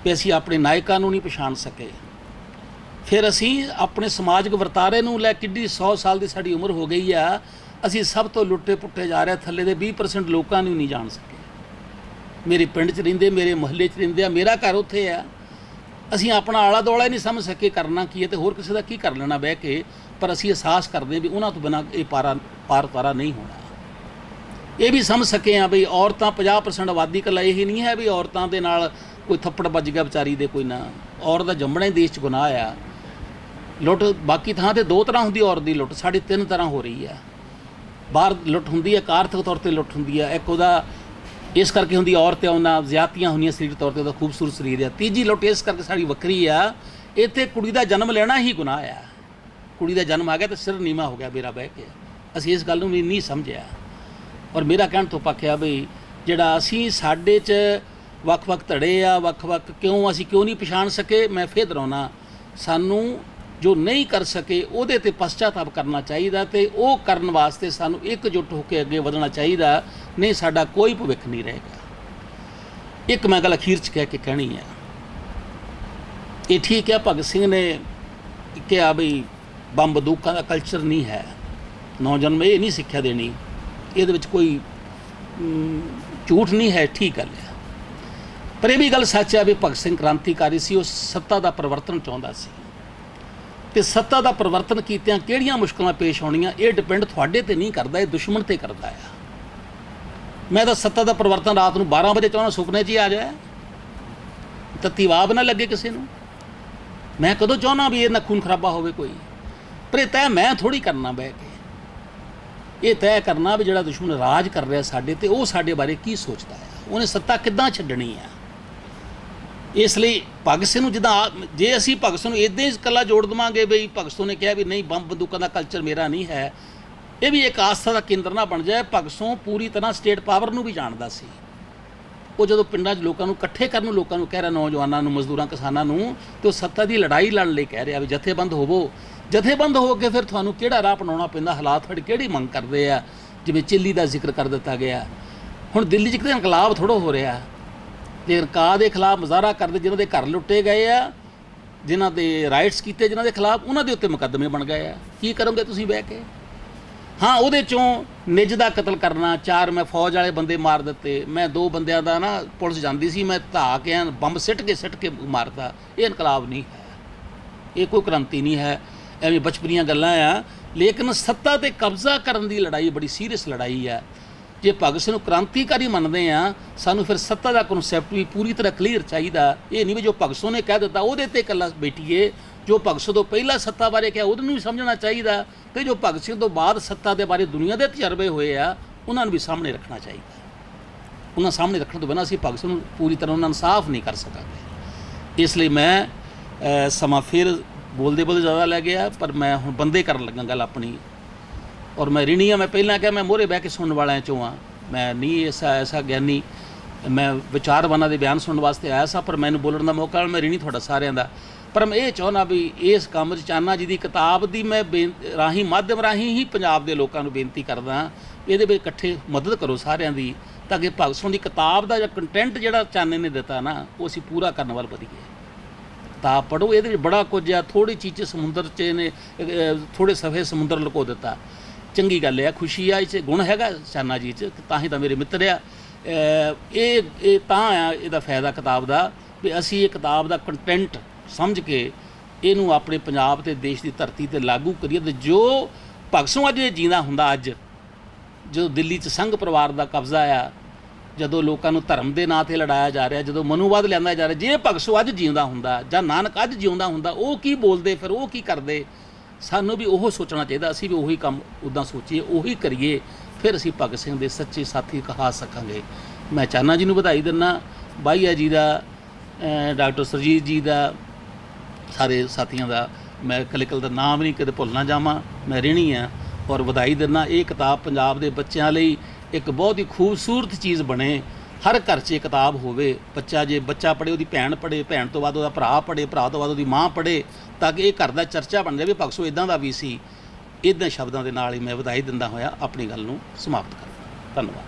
ਵੀ ਅਸੀਂ ਆਪਣੇ ਨਾਇਕਾਂ ਨੂੰ ਨਹੀਂ ਪਛਾਣ ਸਕੇ, ਫਿਰ ਅਸੀਂ ਆਪਣੇ ਸਮਾਜਿਕ ਵਰਤਾਰੇ ਨੂੰ ਲੈ ਕਿੱਡੀ 100 ਸਾਲ ਦੀ ਸਾਡੀ ਉਮਰ ਹੋ ਗਈ ਆ, ਅਸੀਂ ਸਭ ਤੋਂ ਲੁੱਟੇ ਪੁੱਟੇ ਜਾ ਰਹੇ, ਥੱਲੇ ਦੇ 20% ਲੋਕਾਂ ਨੂੰ ਨਹੀਂ ਜਾਣ ਸਕੇ। ਮੇਰੇ ਪਿੰਡ 'ਚ ਰਹਿੰਦੇ, ਮੇਰੇ ਮੁਹੱਲੇ 'ਚ ਰਹਿੰਦੇ ਆ, ਮੇਰਾ ਘਰ ਉੱਥੇ ਆ, ਅਸੀਂ ਆਪਣਾ ਆਲਾ ਦੁਆਲਾ ਹੀ ਨਹੀਂ ਸਮਝ ਸਕੇ ਕਰਨਾ ਕੀ ਹੈ, ਤੇ ਹੋਰ ਕਿਸੇ ਦਾ ਕੀ ਕਰ ਲੈਣਾ ਬਹਿ ਕੇ। ਪਰ ਅਸੀਂ ਅਹਿਸਾਸ ਕਰਦੇ ਵੀ ਉਹਨਾਂ ਤੋਂ ਬਿਨਾਂ ਇਹ ਪਾਰ ਉਤਾਰਾ ਨਹੀਂ ਹੋਣਾ। ਇਹ ਵੀ ਸਮਝ ਸਕੇ ਆ ਬਈ ਔਰਤਾਂ 50% ਆਬਾਦੀ ਇਕੱਲਾ ਇਹ ਨਹੀਂ ਹੈ ਵੀ ਔਰਤਾਂ ਦੇ ਨਾਲ ਕੋਈ ਥੱਪੜ ਵੱਜ ਗਿਆ ਵਿਚਾਰੀ ਦੇ, ਕੋਈ ਨਾ, ਔਰਤ ਦਾ ਜੰਮਣਾ ਹੀ ਦੇਸ਼ 'ਚ ਗੁਨਾਹ ਆ। ਲੁੱਟ ਬਾਕੀ ਥਾਂ 'ਤੇ 2 ਤਰ੍ਹਾਂ ਹੁੰਦੀ ਔਰਤ ਦੀ ਲੁੱਟ, ਸਾਡੀ 3 ਤਰ੍ਹਾਂ ਹੋ ਰਹੀ ਆ। ਬਾਹਰ ਲੁੱਟ ਹੁੰਦੀ ਹੈ, ਆਰਥਿਕ ਤੌਰ 'ਤੇ ਲੁੱਟ ਹੁੰਦੀ ਹੈ, ਇੱਕ ਉਹਦਾ ਇਸ ਕਰਕੇ ਹੁੰਦੀ ਔਰਤ ਆ ਉਹਨਾਂ ਜ਼ਿਆਦਤੀਆਂ ਹੁੰਦੀਆਂ ਸਰੀਰਕ ਤੌਰ 'ਤੇ, ਉਹਦਾ ਖੂਬਸੂਰਤ ਸਰੀਰ ਆ। ਤੀਜੀ ਲੁੱਟ ਇਸ ਕਰਕੇ ਸਾਡੀ ਵੱਖਰੀ ਆ, ਇੱਥੇ ਕੁੜੀ ਦਾ ਜਨਮ ਲੈਣਾ ਹੀ ਗੁਨਾਹ ਆ। ਕੁੜੀ ਦਾ ਜਨਮ ਆ ਗਿਆ ਤਾਂ ਸਿਰ ਨੀਵਾਂ ਹੋ ਗਿਆ ਮੇਰਾ ਬਹਿ ਕੇ। ਅਸੀਂ ਇਸ ਗੱਲ ਨੂੰ ਵੀ ਨਹੀਂ ਸਮਝਿਆ। ਔਰ ਮੇਰਾ ਕਹਿਣ ਤੋਂ ਪੱਕਿਆ ਬਈ ਜਿਹੜਾ ਅਸੀਂ ਸਾਡੇ 'ਚ ਵੱਖ-ਵੱਖ ਧੜੇ ਆ, ਵੱਖ-ਵੱਖ ਅਸੀਂ ਕਿਉਂ ਨਹੀਂ ਪਛਾਣ ਸਕੇ। ਮੈਂ ਫਿਰ ਦੁਹਰਾਉਣਾ, ਸਾਨੂੰ ਜੋ ਨਹੀਂ ਕਰ ਸਕੇ ਉਹਦੇ 'ਤੇ ਪਛਤਾਤਾਪ ਕਰਨਾ ਚਾਹੀਦਾ, ਅਤੇ ਉਹ ਕਰਨ ਵਾਸਤੇ ਸਾਨੂੰ ਇਕਜੁੱਟ ਹੋ ਕੇ ਅੱਗੇ ਵਧਣਾ ਚਾਹੀਦਾ, ਨਹੀਂ ਸਾਡਾ ਕੋਈ ਭਵਿੱਖ ਨਹੀਂ ਰਹੇਗਾ। ਇੱਕ ਮੈਂ ਗੱਲ ਅਖੀਰ 'ਚ ਕਹਿ ਕੇ ਕਹਿਣੀ ਹੈ, ਇਹ ਠੀਕ ਹੈ ਭਗਤ ਸਿੰਘ ਨੇ ਕਿਹਾ ਬਈ ਬੰਬ ਬੰਦੂਕਾਂ ਦਾ ਕਲਚਰ ਨਹੀਂ ਹੈ, ਨੌਜਵਾਨ ਨੂੰ ਇਹ ਨਹੀਂ ਸਿੱਖਿਆ ਦੇਣੀ, ਇਹਦੇ ਵਿੱਚ ਕੋਈ ਝੂਠ ਨਹੀਂ ਹੈ, ਠੀਕ ਗੱਲ ਹੈ। ਪਰ ਇਹ ਵੀ ਗੱਲ ਸੱਚ ਹੈ ਵੀ ਭਗਤ ਸਿੰਘ ਕ੍ਰਾਂਤੀਕਾਰੀ ਸੀ, ਉਹ ਸੱਤਾ ਦਾ ਪਰਿਵਰਤਨ ਚਾਹੁੰਦਾ ਸੀ, ਅਤੇ ਸੱਤਾ ਦਾ ਪਰਿਵਰਤਨ ਕੀਤਿਆਂ ਕਿਹੜੀਆਂ ਮੁਸ਼ਕਲਾਂ ਪੇਸ਼ ਆਉਣੀਆਂ ਇਹ ਡਿਪੈਂਡ ਤੁਹਾਡੇ 'ਤੇ ਨਹੀਂ ਕਰਦਾ, ਇਹ ਦੁਸ਼ਮਣ 'ਤੇ ਕਰਦਾ ਆ। ਮੈਂ ਤਾਂ ਸੱਤਾ ਦਾ ਪਰਿਵਰਤਨ ਰਾਤ ਨੂੰ 12 ਵਜੇ ਚਾਹੁੰਦਾ ਸੁਪਨੇ 'ਚ ਹੀ ਆ ਜਾਏ, ਤਤੀਵਾਬ ਨਾ ਲੱਗੇ ਕਿਸੇ ਨੂੰ। ਮੈਂ ਕਦੋਂ ਚਾਹੁੰਦਾ ਵੀ ਇਹ ਨਾ ਖੂਨ ਖਰਾਬਾ ਹੋਵੇ ਕੋਈ, ਪਰ ਇਹ ਤੈਅ ਮੈਂ ਥੋੜ੍ਹੀ ਕਰਨਾ ਬਹਿ ਕੇ। ਇਹ ਤੈਅ ਕਰਨਾ ਵੀ ਜਿਹੜਾ ਦੁਸ਼ਮਣ ਰਾਜ ਕਰ ਰਿਹਾ ਸਾਡੇ 'ਤੇ, ਉਹ ਸਾਡੇ ਬਾਰੇ ਕੀ ਸੋਚਦਾ ਹੈ, ਉਹਨੇ ਸੱਤਾ ਕਿੱਦਾਂ ਛੱਡਣੀ ਆ। ਇਸ ਲਈ ਭਗਤ ਸਿੰਘ ਨੂੰ ਜੇ ਅਸੀਂ ਭਗਤ ਸਿੰਘ ਨੂੰ ਇੱਦਾਂ ਹੀ ਇਕੱਲਾ ਜੋੜ ਦੇਵਾਂਗੇ ਬਈ ਭਗਤ ਸਿੰਘ ਨੇ ਕਿਹਾ ਵੀ ਨਹੀਂ ਬੰਬ ਬੰਦੂਕਾਂ ਦਾ ਕਲਚਰ ਮੇਰਾ ਨਹੀਂ ਹੈ, ਇਹ ਵੀ ਇੱਕ ਆਸਥਾ ਦਾ ਕੇਂਦਰ ਨਾ ਬਣ ਜਾਏ। ਭਗਤ ਸਿੰਘ ਪੂਰੀ ਤਰ੍ਹਾਂ ਸਟੇਟ ਪਾਵਰ ਨੂੰ ਵੀ ਜਾਣਦਾ ਸੀ। ਉਹ ਜਦੋਂ ਪਿੰਡਾਂ 'ਚ ਲੋਕਾਂ ਨੂੰ ਇਕੱਠੇ ਕਰਨ ਨੂੰ ਲੋਕਾਂ ਨੂੰ ਕਹਿ ਰਿਹਾ, ਨੌਜਵਾਨਾਂ ਨੂੰ, ਮਜ਼ਦੂਰਾਂ, ਕਿਸਾਨਾਂ ਨੂੰ, ਤੇ ਉਹ ਸੱਤਾ ਦੀ ਲੜਾਈ ਲੜਨ ਲਈ ਕਹਿ ਰਿਹਾ ਵੀ ਜਥੇਬੰਦ ਹੋਵੋ। ਜਥੇਬੰਦ ਹੋ ਕੇ ਫਿਰ ਤੁਹਾਨੂੰ ਕਿਹੜਾ ਰਾਹ ਅਪਣਾਉਣਾ ਪੈਂਦਾ, ਹਾਲਾਤ ਤੁਹਾਡੀ ਕਿਹੜੀ ਮੰਗ ਕਰਦੇ ਆ। ਜਿਵੇਂ ਚਿੱਲੀ ਦਾ ਜ਼ਿਕਰ ਕਰ ਦਿੱਤਾ ਗਿਆ, ਹੁਣ ਦਿੱਲੀ 'ਚ ਕਿਤੇ ਇਨਕਲਾਬ ਥੋੜ੍ਹਾ ਹੋ ਰਿਹਾ, ਤੇ ਇਨਕਲਾਬ ਦੇ ਖਿਲਾਫ ਮੁਜ਼ਾਹਰਾ ਕਰਦੇ, ਜਿਨ੍ਹਾਂ ਦੇ ਘਰ ਲੁੱਟੇ ਗਏ ਆ, ਜਿਨ੍ਹਾਂ ਦੇ ਰਾਈਟਸ ਕੀਤੇ ਜਿਨ੍ਹਾਂ ਦੇ ਖਿਲਾਫ, ਉਹਨਾਂ ਦੇ ਉੱਤੇ ਮੁਕੱਦਮੇ ਬਣ ਗਏ ਆ। ਕੀ ਕਰੋਗੇ ਤੁਸੀਂ ਬਹਿ ਕੇ? ਹਾਂ, ਉਹਦੇ 'ਚੋਂ ਨਿੱਜ ਦਾ ਕਤਲ ਕਰਨਾ, 4 ਮੈਂ ਫੌਜ ਵਾਲੇ ਬੰਦੇ ਮਾਰ ਦਿੱਤੇ, ਮੈਂ 2 ਬੰਦਿਆਂ ਦਾ ਨਾ ਪੁਲਿਸ ਜਾਂਦੀ ਸੀ, ਮੈਂ ਧਾ ਕੇ ਬੰਬ ਸਿੱਟ ਕੇ ਮਾਰਤਾ, ਇਹ ਇਨਕਲਾਬ ਨਹੀਂ ਹੈ, ਇਹ ਕੋਈ ਕ੍ਰਾਂਤੀ ਨਹੀਂ ਹੈ, ਐਵੇਂ ਬਚਪਨੀਆਂ ਗੱਲਾਂ ਆ। ਲੇਕਿਨ ਸੱਤਾ 'ਤੇ ਕਬਜ਼ਾ ਕਰਨ ਦੀ ਲੜਾਈ ਬੜੀ ਸੀਰੀਅਸ ਲੜਾਈ ਆ। ਜੇ ਭਗਤ ਸਿੰਘ ਨੂੰ ਕ੍ਰਾਂਤੀਕਾਰੀ ਮੰਨਦੇ ਆ, ਸਾਨੂੰ ਫਿਰ ਸੱਤਾ ਦਾ ਕਨਸੈਪਟ ਵੀ ਪੂਰੀ ਤਰ੍ਹਾਂ ਕਲੀਅਰ ਚਾਹੀਦਾ। ਇਹ ਨਹੀਂ ਵੀ ਜੋ ਭਗਤ ਸਿੰਘ ਨੇ ਕਹਿ ਦਿੱਤਾ ਉਹਦੇ 'ਤੇ ਇਕੱਲਾ ਬੈਠੀਏ, ਜੋ ਭਗਤ ਸਿੰਘ ਤੋਂ ਪਹਿਲਾਂ ਸੱਤਾ ਬਾਰੇ ਕਿਹਾ ਉਹਨੂੰ ਵੀ ਸਮਝਣਾ ਚਾਹੀਦਾ, ਅਤੇ ਜੋ ਭਗਤ ਸਿੰਘ ਤੋਂ ਬਾਅਦ ਸੱਤਾ ਦੇ ਬਾਰੇ ਦੁਨੀਆ ਦੇ ਤਜਰਬੇ ਹੋਏ ਆ ਉਹਨਾਂ ਨੂੰ ਵੀ ਸਾਹਮਣੇ ਰੱਖਣਾ ਚਾਹੀਦਾ। ਉਹਨਾਂ ਸਾਹਮਣੇ ਰੱਖਣ ਤੋਂ ਬਿਨਾਂ ਅਸੀਂ ਭਗਤ ਸਿੰਘ ਨੂੰ ਪੂਰੀ ਤਰ੍ਹਾਂ ਉਹਨਾਂ ਨੂੰ ਸਾਫ਼ ਨਹੀਂ ਕਰ ਸਕਾਂਗੇ। ਇਸ ਲਈ ਮੈਂ ਸਮਾਂ ਫਿਰ ਬੋਲਦੇ ਜ਼ਿਆਦਾ ਲੈ ਗਿਆ, ਪਰ ਮੈਂ ਹੁਣ ਬੰਦੇ ਕਰਨ ਲੱਗਾ ਗੱਲ ਆਪਣੀ। ਔਰ ਮੈਂ ਰਿਣੀ ਹਾਂ, ਮੈਂ ਪਹਿਲਾਂ ਕਿਹਾ ਮੈਂ ਮੋਹਰੇ ਬਹਿ ਕੇ ਸੁਣਨ ਵਾਲਿਆਂ 'ਚੋਂ ਹਾਂ, ਮੈਂ ਨਹੀਂ ਐਸਾ ਗਿਆਨੀ, ਮੈਂ ਵਿਚਾਰਵਾਨਾਂ ਦੇ ਬਿਆਨ ਸੁਣਨ ਵਾਸਤੇ ਆਇਆ ਸਾਂ, ਪਰ ਮੈਨੂੰ ਬੋਲਣ ਦਾ ਮੌਕਾ ਮੈਂ ਰਿਣੀ ਤੁਹਾਡਾ ਸਾਰਿਆਂ ਦਾ। ਪਰ ਮੈਂ ਇਹ ਚਾਹੁੰਦਾ ਵੀ ਇਸ ਕੰਮ 'ਚ ਚਾਨਣਾ ਜੀ ਦੀ ਕਿਤਾਬ ਦੀ ਮੈਂ ਮਾਧਿਅਮ ਰਾਹੀਂ ਹੀ ਪੰਜਾਬ ਦੇ ਲੋਕਾਂ ਨੂੰ ਬੇਨਤੀ ਕਰਦਾ, ਇਹਦੇ ਵਿੱਚ ਇਕੱਠੇ ਮਦਦ ਕਰੋ ਸਾਰਿਆਂ ਦੀ, ਤਾਂ ਕਿ ਭਗਤ ਸਿੰਘ ਦੀ ਕਿਤਾਬ ਦਾ ਜਿਹੜਾ ਕੰਟੈਂਟ ਜਿਹੜਾ ਚਾਨਣੇ ਨੇ ਦਿੱਤਾ ਨਾ, ਉਹ ਅਸੀਂ ਪੂਰਾ ਕਰਨ ਵੱਲ ਵਧੀਏ। ਕਿਤਾਬ ਪੜ੍ਹੋ, ਇਹਦੇ ਵਿੱਚ ਬੜਾ ਕੁਝ ਆ, ਥੋੜ੍ਹੀ ਚੀਜ਼ ਸਮੁੰਦਰ 'ਚ ਨੇ, ਥੋੜ੍ਹੇ ਸਫ਼ੇ ਸਮੁੰਦਰ ਲੁਕੋ ਦਿੱਤਾ। ਚੰਗੀ ਗੱਲ ਆ, ਖੁਸ਼ੀ ਆ, ਇਹ 'ਚ ਗੁਣ ਹੈਗਾ ਚਾਨਾ ਜੀ 'ਚ, ਤਾਂ ਹੀ ਤਾਂ ਮੇਰੇ ਮਿੱਤਰ ਆ। ਇਹ ਤਾਂ ਆ ਇਹਦਾ ਫਾਇਦਾ ਕਿਤਾਬ ਦਾ ਵੀ ਅਸੀਂ ਇਹ ਕਿਤਾਬ ਦਾ ਕੰਟੈਂਟ ਸਮਝ ਕੇ ਇਹਨੂੰ ਆਪਣੇ ਪੰਜਾਬ ਅਤੇ ਦੇਸ਼ ਦੀ ਧਰਤੀ 'ਤੇ ਲਾਗੂ ਕਰੀਏ। ਅਤੇ ਜੋ ਭਗਤ ਸਿੰਘ ਅੱਜ ਜੀਂਦਾ ਹੁੰਦਾ, ਅੱਜ ਜਦੋਂ ਦਿੱਲੀ 'ਚ ਸੰਘ ਪਰਿਵਾਰ ਦਾ ਕਬਜ਼ਾ ਆ, ਜਦੋਂ ਲੋਕਾਂ ਨੂੰ ਧਰਮ ਦੇ ਨਾਂ 'ਤੇ ਲੜਾਇਆ ਜਾ ਰਿਹਾ, ਜਦੋਂ ਮਨੂਵਾਦ ਲਿਆਂਦਾ ਜਾ ਰਿਹਾ, ਜੇ ਭਗਤ ਸਿੰਘ ਅੱਜ ਜਿਉਂਦਾ ਹੁੰਦਾ ਜਾਂ ਨਾਨਕ ਅੱਜ ਜਿਉਂਦਾ ਹੁੰਦਾ, ਉਹ ਕੀ ਬੋਲਦੇ, ਫਿਰ ਉਹ ਕੀ ਕਰਦੇ, ਸਾਨੂੰ ਵੀ ਉਹ ਸੋਚਣਾ ਚਾਹੀਦਾ। ਅਸੀਂ ਵੀ ਉਹੀ ਕੰਮ ਉੱਦਾਂ ਸੋਚੀਏ, ਉਹੀ ਕਰੀਏ, ਫਿਰ ਅਸੀਂ ਭਗਤ ਸਿੰਘ ਦੇ ਸੱਚੇ ਸਾਥੀ ਕਹਾ ਸਕਾਂਗੇ। ਮੈਂ ਚਾਨਾ ਜੀ ਨੂੰ ਵਧਾਈ ਦਿੰਦਾ, ਬਾਈਆ ਜੀ ਦਾ, ਡਾਕਟਰ ਸਰਜੀਤ ਜੀ ਦਾ, ਸਾਰੇ ਸਾਥੀਆਂ ਦਾ। ਮੈਂ ਕਲਿਕਲ ਦਾ ਨਾਮ ਨਹੀਂ ਕਦੇ ਭੁੱਲ ਨਾ ਜਾਵਾਂ। ਮੈਂ ਰਿਣੀ ਹਾਂ ਔਰ ਵਧਾਈ ਦਿੰਦਾ। ਇਹ ਕਿਤਾਬ ਪੰਜਾਬ ਦੇ ਬੱਚਿਆਂ ਲਈ ਇੱਕ ਬਹੁਤ ਹੀ ਖੂਬਸੂਰਤ ਚੀਜ਼ ਬਣੇ। ਹਰ ਘਰ 'ਚ ਇਹ ਕਿਤਾਬ ਹੋਵੇ। ਜੇ ਬੱਚਾ ਪੜ੍ਹੇ, ਉਹਦੀ ਭੈਣ ਪੜ੍ਹੇ, ਭੈਣ ਤੋਂ ਬਾਅਦ ਉਹਦਾ ਭਰਾ ਪੜ੍ਹੇ, ਭਰਾ ਤੋਂ ਬਾਅਦ ਉਹਦੀ ਮਾਂ ਪੜ੍ਹੇ, ਤਾਂ ਕਿ ਇਹ ਘਰ ਦਾ ਚਰਚਾ ਬਣ ਜਾਵੇ। ਭਗਤ ਸਿੰਘ ਇੱਦਾਂ ਦਾ ਵੀ ਸੀ। ਇੱਦਾਂ ਸ਼ਬਦਾਂ ਦੇ ਨਾਲ ਹੀ ਮੈਂ ਵਧਾਈ ਦਿੰਦਾ ਹੋਇਆ ਆਪਣੀ ਗੱਲ ਨੂੰ ਸਮਾਪਤ ਕਰਦਾ। ਧੰਨਵਾਦ।